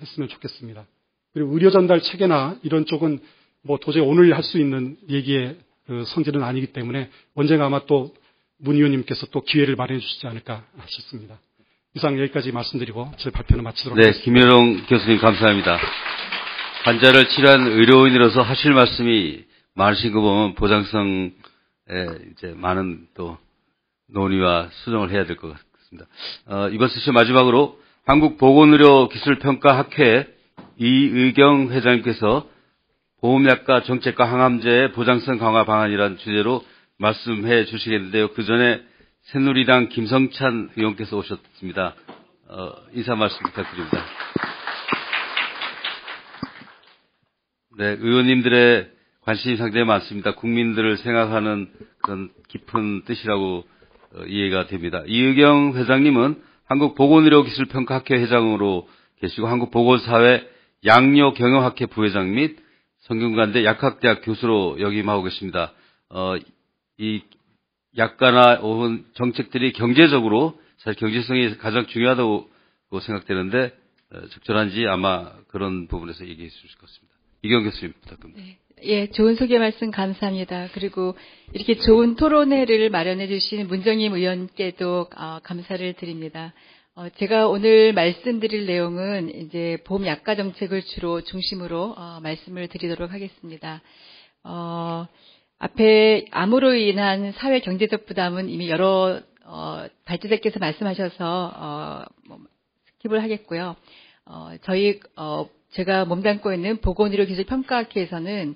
했으면 좋겠습니다. 그리고 의료 전달 체계나 이런 쪽은 뭐 도저히 오늘 할 수 있는 얘기의 그 성질은 아니기 때문에 언젠가 아마 또 문 의원님께서 또 기회를 마련해 주시지 않을까 싶습니다. 이상 여기까지 말씀드리고 제 발표는 마치도록 네, 하겠습니다. 김현웅 교수님 감사합니다. 환자를 치료한 의료인으로서 하실 말씀이 많으신 거 보면 보장성에 이제 많은 또 논의와 수정을 해야 될 것 같습니다. 이번 세션 마지막으로 한국보건의료기술평가학회 이의경 회장님께서 보험약가 정책과 항암제의 보장성 강화 방안이라는 주제로 말씀해 주시겠는데요. 그 전에 새누리당 김성찬 의원께서 오셨습니다. 인사 말씀 부탁드립니다. 네, 의원님들의 관심이 상당히 많습니다. 국민들을 생각하는 그런 깊은 뜻이라고 이해가 됩니다. 이의경 회장님은 한국보건의료기술평가학회 회장으로 계시고 한국보건사회 양료경영학회 부회장 및 성균관대 약학대학 교수로 역임하고 계십니다. 이 약가나 혹은 정책들이 경제적으로 사실 경제성이 가장 중요하다고 생각되는데 적절한지 아마 그런 부분에서 얘기해 주실 것 같습니다. 이경 교수님 부탁드립니다. 네. 예, 좋은 소개 말씀 감사합니다. 그리고 이렇게 좋은 토론회를 마련해 주신 문정임 의원께도 감사를 드립니다. 제가 오늘 말씀드릴 내용은 이제 보험 약가 정책을 주로 중심으로 말씀을 드리도록 하겠습니다. 앞에 암으로 인한 사회 경제적 부담은 이미 여러 발제자께서 말씀하셔서 스킵을 하겠고요. 제가 몸담고 있는 보건의료기술평가학회에서는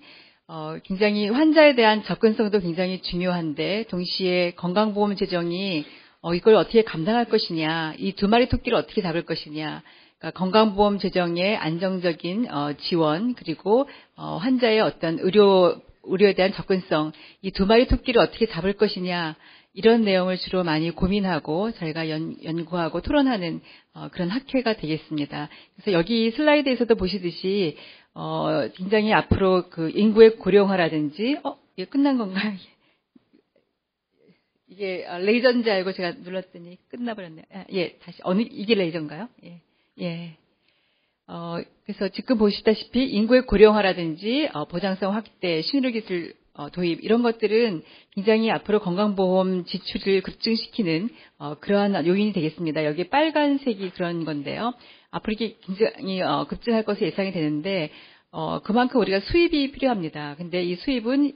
굉장히 환자에 대한 접근성도 굉장히 중요한데 동시에 건강보험 재정이 이걸 어떻게 감당할 것이냐, 이 두 마리 토끼를 어떻게 잡을 것이냐, 그러니까 건강보험 재정의 안정적인 지원 그리고 환자의 어떤 의료에 대한 접근성, 이 두 마리 토끼를 어떻게 잡을 것이냐 이런 내용을 주로 많이 고민하고 저희가 연구하고 토론하는 그런 학회가 되겠습니다. 그래서 여기 슬라이드에서도 보시듯이 굉장히 앞으로 그 인구의 고령화라든지 이게 끝난 건가요? 이게 레이저인 줄 알고 제가 눌렀더니 끝나버렸네요. 예, 다시 이게 레이저인가요? 예. 그래서 지금 보시다시피 인구의 고령화라든지 보장성 확대, 신의료기술 도입 이런 것들은 굉장히 앞으로 건강보험 지출을 급증시키는 그러한 요인이 되겠습니다. 여기 빨간색이 그런 건데요. 앞으로 이게 굉장히 급증할 것으로 예상이 되는데 그만큼 우리가 수입이 필요합니다. 근데 이 수입은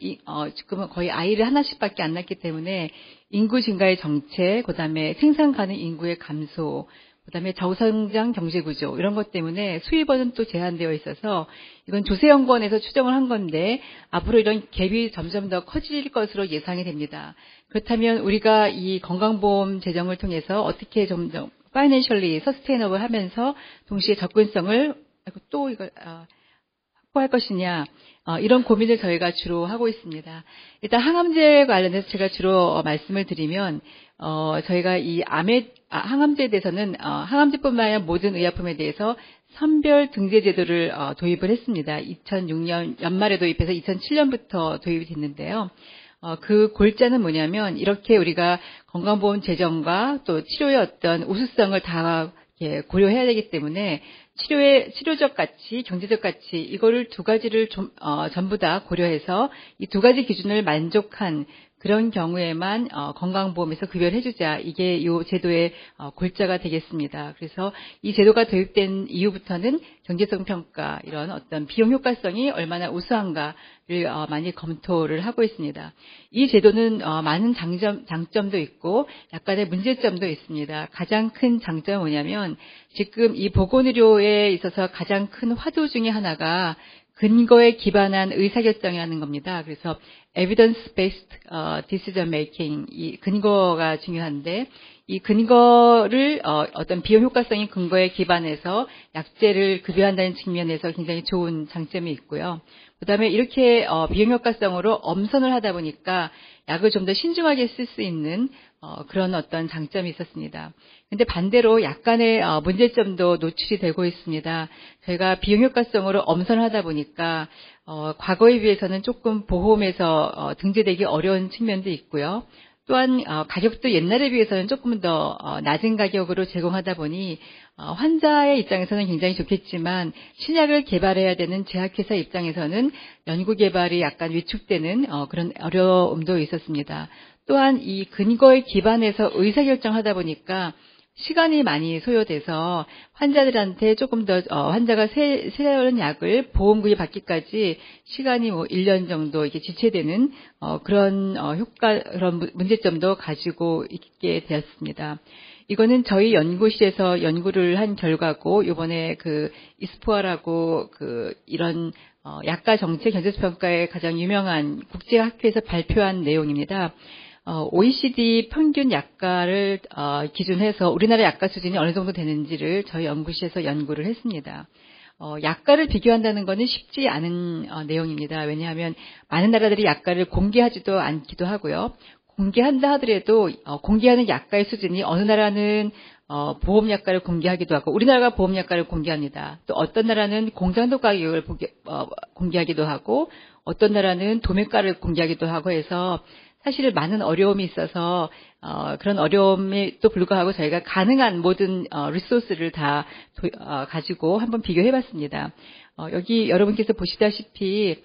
지금은 거의 아이를 하나씩밖에 안 낳기 때문에 인구 증가의 정책, 그다음에 생산 가능 인구의 감소, 그다음에 저성장 경제구조 이런 것 때문에 수입원은 또 제한되어 있어서 이건 조세연구원에서 추정을 한 건데 앞으로 이런 갭이 점점 더 커질 것으로 예상이 됩니다. 그렇다면 우리가 이 건강보험 재정을 통해서 어떻게 좀 더 파이낸셜리 서스테이너블 하면서 동시에 접근성을 또 이걸 확보할 것이냐 이런 고민을 저희가 주로 하고 있습니다. 일단 항암제 관련해서 제가 주로 말씀을 드리면 저희가 이 항암제에 대해서는 항암제뿐만 아니라 모든 의약품에 대해서 선별 등재 제도를 도입을 했습니다. 2006년 연말에 도입해서 2007년부터 도입이 됐는데요. 그 골자는 뭐냐면 이렇게 우리가 건강보험 재정과 또 치료의 어떤 우수성을 다 고려해야 되기 때문에 치료적 가치, 경제적 가치 이거를 두 가지를 전부 다 고려해서 이 두 가지 기준을 만족한 그런 경우에만 건강보험에서 급여를 해주자. 이게 이 제도의 골자가 되겠습니다. 그래서 이 제도가 도입된 이후부터는 경제성 평가 이런 어떤 비용 효과성이 얼마나 우수한가를 많이 검토를 하고 있습니다. 이 제도는 많은 장점도 있고 약간의 문제점도 있습니다. 가장 큰 장점은 뭐냐면 지금 이 보건의료에 있어서 가장 큰 화두 중에 하나가 근거에 기반한 의사결정이라는 겁니다. 그래서 evidence-based decision making, 이 근거가 중요한데 이 근거를 어떤 비용 효과성인 근거에 기반해서 약제를 급여한다는 측면에서 굉장히 좋은 장점이 있고요. 그다음에 이렇게 비용 효과성으로 엄선을 하다 보니까 약을 좀 더 신중하게 쓸 수 있는 그런 어떤 장점이 있었습니다. 근데 반대로 약간의 문제점도 노출이 되고 있습니다. 저희가 비용 효과성으로 엄선을 하다 보니까 과거에 비해서는 조금 보험에서 등재되기 어려운 측면도 있고요. 또한 가격도 옛날에 비해서는 조금 더 낮은 가격으로 제공하다 보니 환자의 입장에서는 굉장히 좋겠지만 신약을 개발해야 되는 제약회사 입장에서는 연구 개발이 약간 위축되는 그런 어려움도 있었습니다. 또한 이 근거에 기반해서 의사결정하다 보니까 시간이 많이 소요돼서 환자들한테 조금 더 환자가 세려는 약을 보험금이 받기까지 시간이 1년 정도 이렇게 지체되는 그런 그런 문제점도 가지고 있게 되었습니다. 이거는 저희 연구실에서 연구를 한 결과고 이번에 그 이스포아라고 이런 약가 정책 견제평가의 가장 유명한 국제학회에서 발표한 내용입니다. OECD 평균 약가를 기준해서 우리나라 약가 수준이 어느 정도 되는지를 저희 연구실에서 연구를 했습니다. 약가를 비교한다는 것은 쉽지 않은 내용입니다. 왜냐하면 많은 나라들이 약가를 공개하지도 않기도 하고요. 공개한다 하더라도 공개하는 약가의 수준이 어느 나라는 보험 약가를 공개하기도 하고 우리나라가 보험 약가를 공개합니다. 또 어떤 나라는 공장도 가격을 공개하기도 하고 어떤 나라는 도매가를 공개하기도 하고 해서 사실 많은 어려움이 있어서 그런 어려움에도 불구하고 저희가 가능한 모든 리소스를 다 가지고 한번 비교해봤습니다. 여기 여러분께서 보시다시피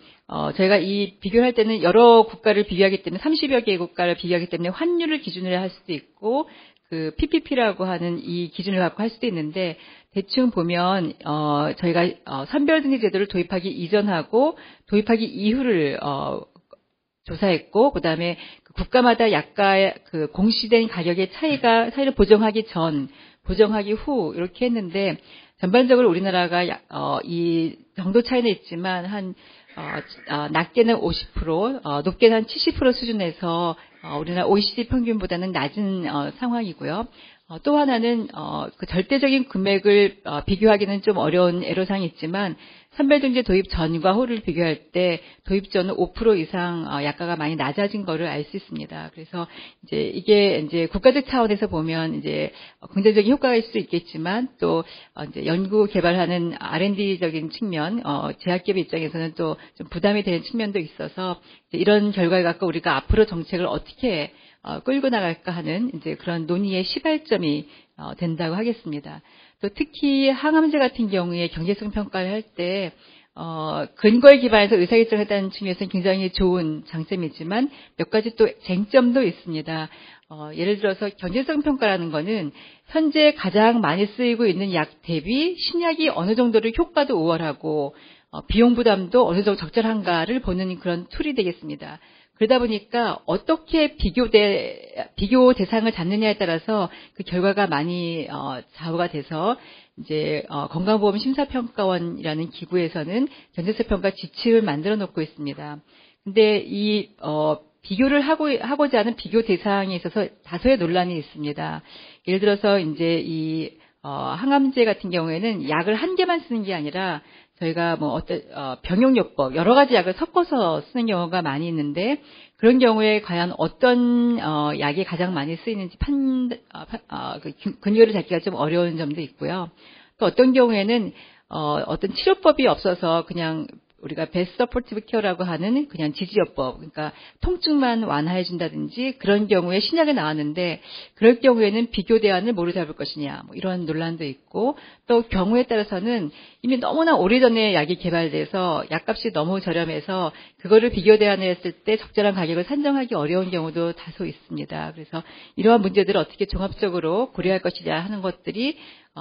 저희가 이 비교를 할 때는 여러 국가를 비교하기 때문에 30여 개의 국가를 비교하기 때문에 환율을 기준으로 할 수도 있고 그 PPP라고 하는 이 기준을 갖고 할 수도 있는데 대충 보면 저희가 선별등록 제도를 도입하기 이전하고 도입하기 이후를 조사했고, 그 다음에 국가마다 약가의 그 공시된 가격의 차이를 보정하기 전, 보정하기 후, 이렇게 했는데, 전반적으로 우리나라가 이 정도 차이는 있지만, 낮게는 50%, 높게는 한 70% 수준에서, 우리나라 OECD 평균보다는 낮은 상황이고요. 또 하나는, 그 절대적인 금액을 비교하기는 좀 어려운 애로사항이 있지만, 선별등재 도입 전과 후를 비교할 때 도입 전은 5% 이상 약가가 많이 낮아진 거를 알 수 있습니다. 그래서 이게 국가적 차원에서 보면 긍정적인 효과가 있을 수 있겠지만 또 연구 개발하는 R&D적인 측면, 제약기업 입장에서는 또 좀 부담이 되는 측면도 있어서 이런 결과를 갖고 우리가 앞으로 정책을 어떻게 끌고 나갈까 하는 그런 논의의 시발점이 된다고 하겠습니다. 또 특히 항암제 같은 경우에 경제성 평가를 할 때 근거에 기반해서 의사결정을 했다는 측면에서는 굉장히 좋은 장점이지만 몇 가지 또 쟁점도 있습니다. 예를 들어서 경제성 평가라는 거는 현재 가장 많이 쓰이고 있는 약 대비 신약이 어느 정도로 효과도 우월하고 비용 부담도 어느 정도 적절한가를 보는 그런 툴이 되겠습니다. 그러다 보니까 어떻게 비교 대상을 잡느냐에 따라서 그 결과가 많이 좌우가 돼서 건강보험 심사평가원이라는 기구에서는 경제성 평가 지침을 만들어 놓고 있습니다. 근데 이 비교를 하고자 하는 비교 대상에 있어서 다소의 논란이 있습니다. 예를 들어서 이 항암제 같은 경우에는 약을 한 개만 쓰는 게 아니라 저희가 병용요법 여러 가지 약을 섞어서 쓰는 경우가 많이 있는데 그런 경우에 과연 어떤 약이 가장 많이 쓰이는지 근거를 잡기가 좀 어려운 점도 있고요. 또 어떤 경우에는 어떤 치료법이 없어서 그냥 우리가 베스트 서포티브 케어라고 하는 그냥 지지요법, 그러니까 통증만 완화해 준다든지 그런 경우에 신약이 나왔는데 그럴 경우에는 비교 대안을 뭐로 잡을 것이냐 이런 논란도 있고 또 경우에 따라서는 이미 너무나 오래전에 약이 개발돼서 약값이 너무 저렴해서 그거를 비교 대안을 했을 때 적절한 가격을 산정하기 어려운 경우도 다소 있습니다. 그래서 이러한 문제들을 어떻게 종합적으로 고려할 것이냐 하는 것들이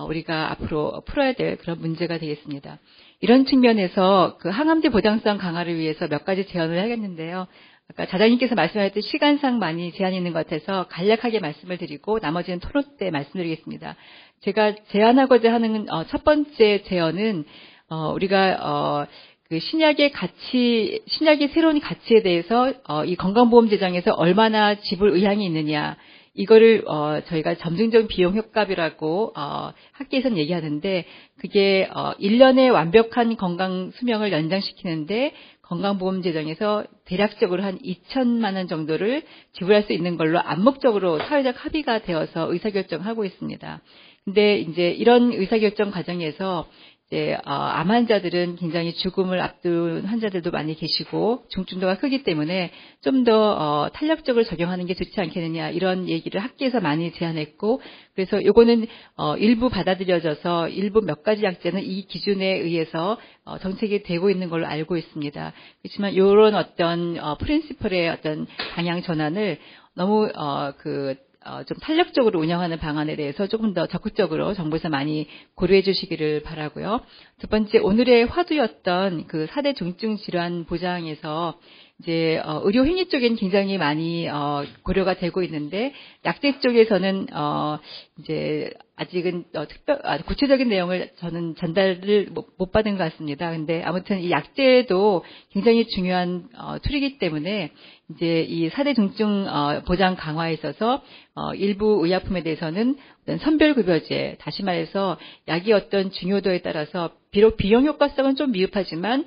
우리가 앞으로 풀어야 될 그런 문제가 되겠습니다. 이런 측면에서 그 항암제 보장성 강화를 위해서 몇 가지 제안을 하겠는데요. 아까 자장님께서 말씀하셨듯 시간상 많이 제한이 있는 것 같아서 간략하게 말씀을 드리고 나머지는 토론 때 말씀드리겠습니다. 제가 제안하고자 하는 첫 번째 제언은 우리가 그 신약의 새로운 가치에 대해서 이 건강보험 재정에서 얼마나 지불 의향이 있느냐. 이거를 저희가 점증적 비용 효과비라고 학계에서는 얘기하는데 그게 1년의 완벽한 건강 수명을 연장시키는데 건강보험 재정에서 대략적으로 한 2천만 원 정도를 지불할 수 있는 걸로 암묵적으로 사회적 합의가 되어서 의사결정하고 있습니다. 근데 이런 의사결정 과정에서 이제 암 환자들은 굉장히 죽음을 앞둔 환자들도 많이 계시고 중증도가 크기 때문에 좀 더 탄력적으로 적용하는 게 좋지 않겠느냐 이런 얘기를 학계에서 많이 제안했고 그래서 요거는 일부 받아들여져서 일부 몇 가지 약제는 이 기준에 의해서 정책이 되고 있는 걸로 알고 있습니다. 그렇지만 이런 어떤 프린시플의 어떤 방향 전환을 너무 좀 탄력적으로 운영하는 방안에 대해서 조금 더 적극적으로 정부에서 많이 고려해 주시기를 바라고요. 두 번째, 오늘의 화두였던 그 4대 중증 질환 보장에서 이제 의료 행위 쪽엔 굉장히 많이 고려가 되고 있는데 약제 쪽에서는 이제 아직은 구체적인 내용을 저는 전달을 못 받은 것 같습니다. 근데 아무튼 이 약제도 굉장히 중요한 툴이기 때문에 이제 이 4대 중증 보장 강화에 있어서 일부 의약품에 대해서는 어떤 선별급여제, 다시 말해서 약이 어떤 중요도에 따라서 비록 비용 효과성은 좀 미흡하지만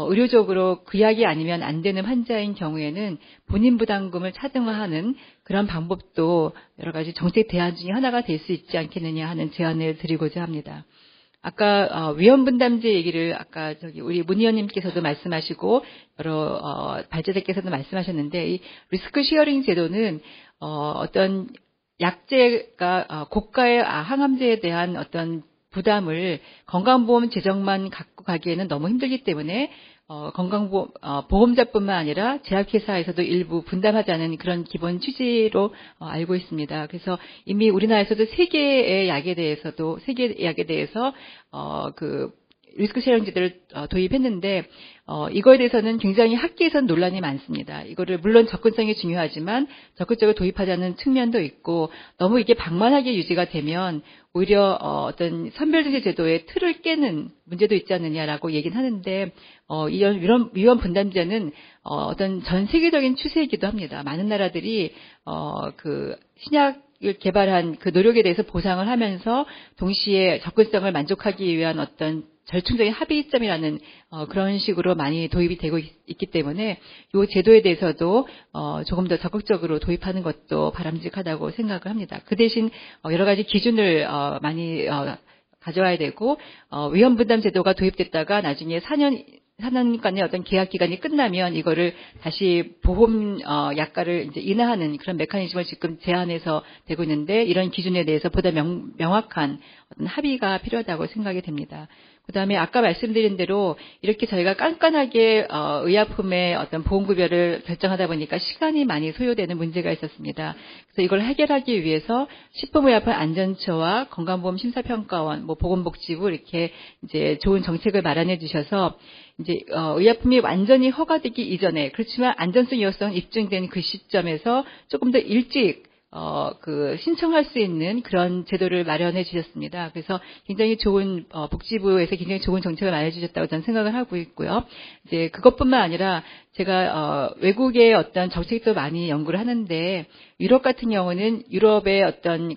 의료적으로 그 약이 아니면 안 되는 환자인 경우에는 본인 부담금을 차등화하는 그런 방법도 여러 가지 정책 대안 중에 하나가 될 수 있지 않겠느냐 하는 제안을 드리고자 합니다. 아까 위험분담제 얘기를 아까 우리 문 의원님께서도 말씀하시고 여러 발제자께서도 말씀하셨는데 이 리스크 시어링 제도는 어떤 약제가 고가의 항암제에 대한 어떤 부담을 건강보험 재정만 갖고 가기에는 너무 힘들기 때문에 보험자뿐만 아니라 제약회사에서도 일부 분담하자는 그런 기본 취지로 알고 있습니다. 그래서 이미 우리나라에서도 세 개의 약에 대해서 리스크 쉐어링 제도를 도입했는데 이거에 대해서는 굉장히 학계에서는 논란이 많습니다. 이거를 물론 접근성이 중요하지만 적극적으로 도입하자는 측면도 있고 너무 이게 방만하게 유지가 되면 오히려 어떤 선별증세 제도의 틀을 깨는 문제도 있지 않느냐라고 얘기는 하는데 이런 위험 분담제는 어떤 전 세계적인 추세이기도 합니다. 많은 나라들이 그 신약을 개발한 그 노력에 대해서 보상을 하면서 동시에 접근성을 만족하기 위한 어떤 절충적인 합의점이라는 그런 식으로 많이 도입이 되고 있기 때문에 이 제도에 대해서도 조금 더 적극적으로 도입하는 것도 바람직하다고 생각을 합니다. 그 대신 여러 가지 기준을 많이 가져와야 되고 위험분담 제도가 도입됐다가 나중에 4년간의 어떤 계약 기간이 끝나면 이거를 다시 보험 약가를 이제 인하하는 그런 메커니즘을 지금 제안해서 되고 있는데 이런 기준에 대해서 보다 명확한 어떤 합의가 필요하다고 생각이 됩니다. 그다음에 아까 말씀드린 대로 이렇게 저희가 깐깐하게 의약품의 어떤 보험급여를 결정하다 보니까 시간이 많이 소요되는 문제가 있었습니다. 그래서 이걸 해결하기 위해서 식품의약품 안전처와 건강보험심사평가원, 보건복지부 이렇게 이제 좋은 정책을 마련해 주셔서 이제 의약품이 완전히 허가되기 이전에 그렇지만 안전성 유효성 입증된 그 시점에서 조금 더 일찍 신청할 수 있는 그런 제도를 마련해 주셨습니다. 그래서 굉장히 좋은, 복지부에서 굉장히 좋은 정책을 마련해 주셨다고 저는 생각을 하고 있고요. 이제 그것뿐만 아니라 제가, 외국의 어떤 정책도 많이 연구를 하는데, 유럽 같은 경우는 유럽의 어떤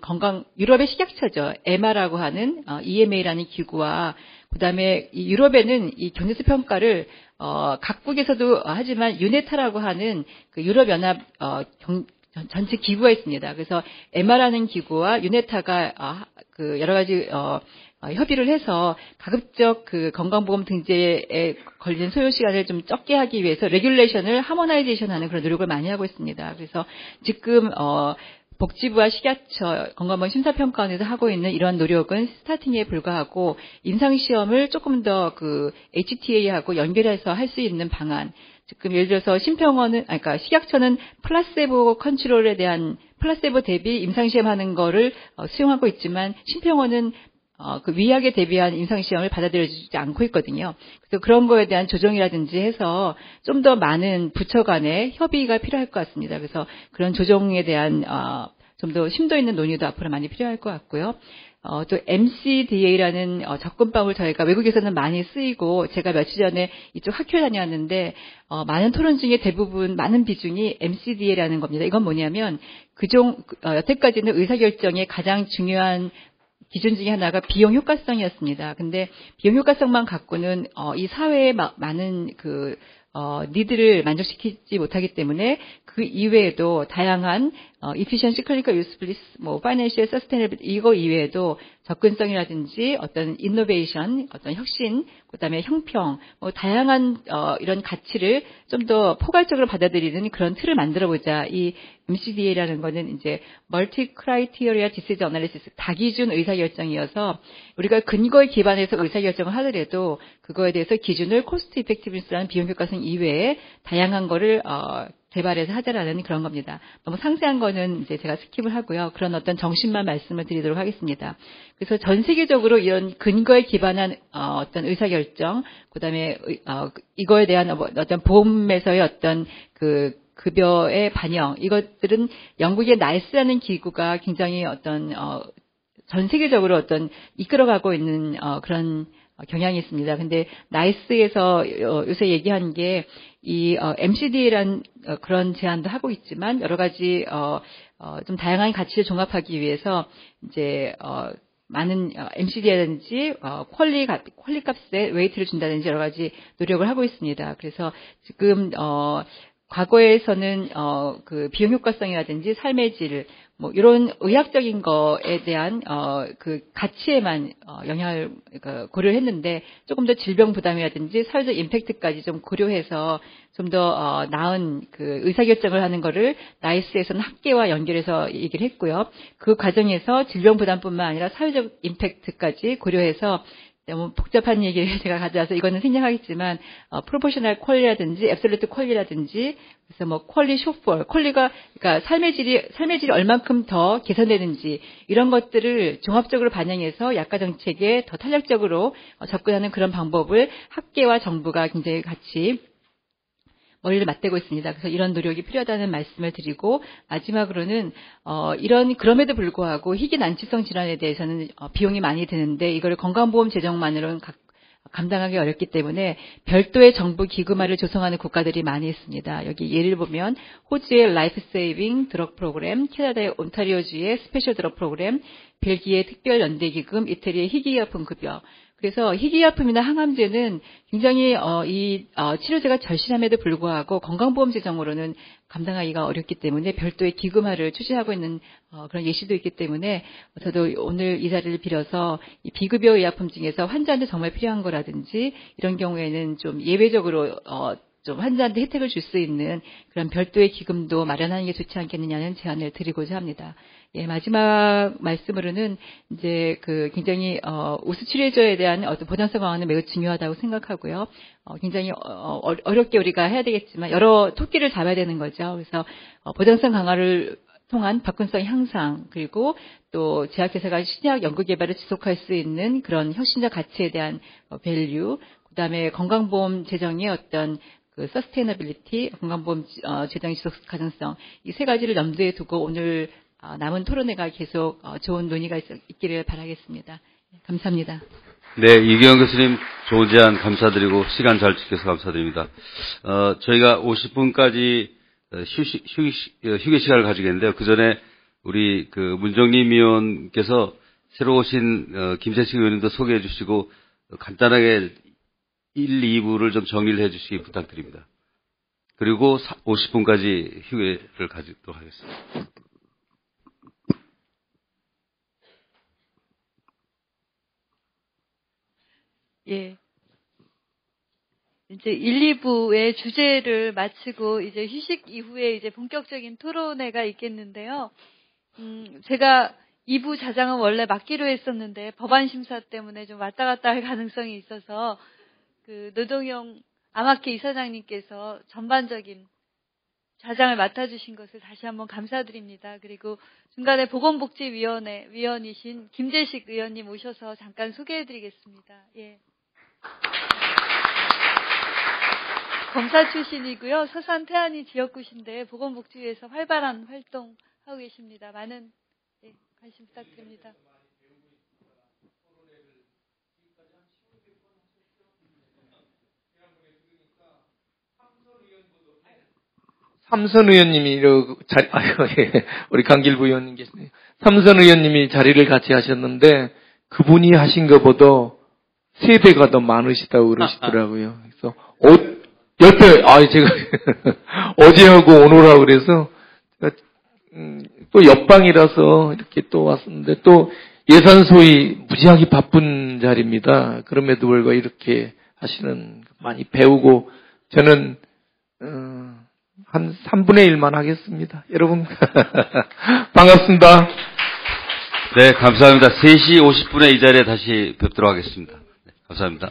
유럽의 식약처죠. EMA라고 하는, EMA라는 기구와, 그 다음에 유럽에는 이 경제수 평가를, 각국에서도 하지만 유네타라고 하는 그 유럽연합, 전체 기구가 있습니다. 그래서 에마라는 기구와 유네타가 그 여러 가지 협의를 해서 가급적 그 건강보험 등재에 걸리는 소요 시간을 좀 적게 하기 위해서 레귤레이션을 하모나이제이션하는 그런 노력을 많이 하고 있습니다. 그래서 지금 복지부와 식약처 건강보험 심사평가원에서 하고 있는 이러한 노력은 스타팅에 불과하고 임상시험을 조금 더 그 HTA하고 연결해서 할 수 있는 방안. 지금 예를 들어서 식약처는 플라세보 컨트롤에 대한 플라세보 대비 임상시험하는 거를 수용하고 있지만 심평원은 그 위약에 대비한 임상시험을 받아들여주지 않고 있거든요. 그래서 그런 거에 대한 조정이라든지 해서 좀 더 많은 부처 간의 협의가 필요할 것 같습니다. 그래서 그런 조정에 대한 좀 더 심도 있는 논의도 앞으로 많이 필요할 것 같고요. 또 MCDA라는 접근법을 저희가 외국에서는 많이 쓰이고 제가 며칠 전에 이쪽 학교에 다녀왔는데 많은 토론 중에 대부분 많은 비중이 MCDA라는 겁니다. 이건 뭐냐면 여태까지는 의사결정의 가장 중요한 기준 중에 하나가 비용 효과성이었습니다. 근데 비용 효과성만 갖고는 이 사회의 많은 니드를 만족시키지 못하기 때문에 그 이외에도 다양한 efficiency, clinical usefulness, financial sustainability 이거 이외에도 접근성이라든지 어떤 innovation, 어떤 혁신, 그다음에 형평, 다양한 이런 가치를 좀 더 포괄적으로 받아들이는 그런 틀을 만들어보자. 이 MCDA라는 거는 이제 Multi Criteria Decision Analysis 다기준 의사결정이어서 우리가 근거에 기반해서 의사결정을 하더라도 그거에 대해서 기준을 Cost Effectiveness라는 비용효과성 이외에 다양한 거를 개발해서 하자라는 그런 겁니다. 너무 상세한 거는 이제 제가 스킵을 하고요. 그런 어떤 정신만 말씀을 드리도록 하겠습니다. 그래서 전 세계적으로 이런 근거에 기반한 어떤 의사결정, 그다음에 이거에 대한 어떤 보험에서의 어떤 그 급여의 반영, 이것들은 영국의 나이스라는 기구가 굉장히 어떤 전 세계적으로 어떤 이끌어가고 있는 그런 경향이 있습니다. 근데 나이스에서 요새 얘기한 게 이 MCDA라는 그런 제안도 하고 있지만 여러 가지 좀 다양한 가치를 종합하기 위해서 이제 많은 MCD라든지 퀄리 값에 웨이트를 준다든지 여러 가지 노력을 하고 있습니다. 그래서 지금 과거에서는 그 비용 효과성이라든지 삶의 질 이런 의학적인 거에 대한 그 가치에만 영향을 고려를 했는데 조금 더 질병 부담이라든지 사회적 임팩트까지 좀 고려해서 좀 더 나은 그 의사결정을 하는 거를 나이스에서는 학계와 연결해서 얘기를 했고요. 그 과정에서 질병 부담뿐만 아니라 사회적 임팩트까지 고려해서 너무 복잡한 얘기를 제가 가져와서 이거는 생략하겠지만 프로포셔널 퀄리라든지 앱솔루트 퀄리라든지 그래서 퀄리 쇼폴 퀄리가 그러니까 삶의 질이 얼만큼 더 개선되는지 이런 것들을 종합적으로 반영해서 약가 정책에 더 탄력적으로 접근하는 그런 방법을 학계와 정부가 굉장히 같이 머리를 맞대고 있습니다. 그래서 이런 노력이 필요하다는 말씀을 드리고 마지막으로는 그럼에도 불구하고 희귀 난치성 질환에 대해서는 비용이 많이 드는데 이걸 건강보험 재정만으로는 감당하기 어렵기 때문에 별도의 정부 기금화를 조성하는 국가들이 많이 있습니다. 여기 예를 보면 호주의 라이프 세이빙 드럭 프로그램, 캐나다의 온타리오주의 스페셜 드럭 프로그램, 벨기에의 특별 연대기금, 이태리의 희귀의약품 급여. 그래서 희귀의약품이나 항암제는 굉장히 이 치료제가 절실함에도 불구하고 건강보험 재정으로는 감당하기가 어렵기 때문에 별도의 기금화를 추진하고 있는 그런 예시도 있기 때문에 저도 오늘 이 자리를 빌어서 이 비급여 의약품 중에서 환자한테 정말 필요한 거라든지 이런 경우에는 좀 예외적으로 좀 환자한테 혜택을 줄 수 있는 그런 별도의 기금도 마련하는 게 좋지 않겠느냐는 제안을 드리고자 합니다. 예, 마지막 말씀으로는 이제 굉장히 우수 치료제에 대한 어떤 보장성 강화는 매우 중요하다고 생각하고요. 굉장히 어렵게 우리가 해야 되겠지만 여러 토끼를 잡아야 되는 거죠. 그래서 보장성 강화를 통한 접근성 향상 그리고 또 제약회사가 신약 연구 개발을 지속할 수 있는 그런 혁신적 가치에 대한 밸류, 그다음에 건강보험 재정의 어떤 서스테이너빌리티, 건강보험 재정의 지속 가능성 이 세 가지를 염두에 두고 오늘 남은 토론회가 계속 좋은 논의가 있기를 바라겠습니다. 감사합니다. 네, 이규영 교수님 좋은 제안 감사드리고 시간 잘 지켜서 감사드립니다. 저희가 50분까지 휴게 시간을 가지겠는데요. 그 전에 우리 문정림 위원께서 새로 오신 김재식 의원님도 소개해 주시고 간단하게 1, 2부를 좀 정리를 해 주시기 부탁드립니다. 그리고 50분까지 휴게를 가지도록 하겠습니다. 예. 이제 1, 2부의 주제를 마치고 이제 휴식 이후에 이제 본격적인 토론회가 있겠는데요. 제가 2부 자장은 원래 맡기로 했었는데 법안 심사 때문에 좀 왔다 갔다 할 가능성이 있어서 노동영 암학회 이사장님께서 전반적인 자장을 맡아주신 것을 다시 한번 감사드립니다. 그리고 중간에 보건복지위원회 위원이신 김재식 의원님 오셔서 잠깐 소개해드리겠습니다. 예. 검사 출신이고요. 서산 태안이 지역구신데 보건복지위에서 활발한 활동하고 계십니다. 많은 관심 부탁드립니다. 삼선 의원님이 우리 강길부 의원님 계시네요. 삼선 의원님이 자리를 같이 하셨는데 그분이 하신 것보다 3배가 더 많으시다고 그러시더라고요. 그래서 옆에 제가 어제하고 오늘하고 그래서 또 옆방이라서 이렇게 또 왔었는데 또 예산 소위 무지하게 바쁜 자리입니다. 그럼에도 불구하고 이렇게 하시는 많이 배우고 저는 한 3분의 1만 하겠습니다. 여러분 반갑습니다. 네, 감사합니다. 3시 50분에 이 자리에 다시 뵙도록 하겠습니다. 네, 감사합니다.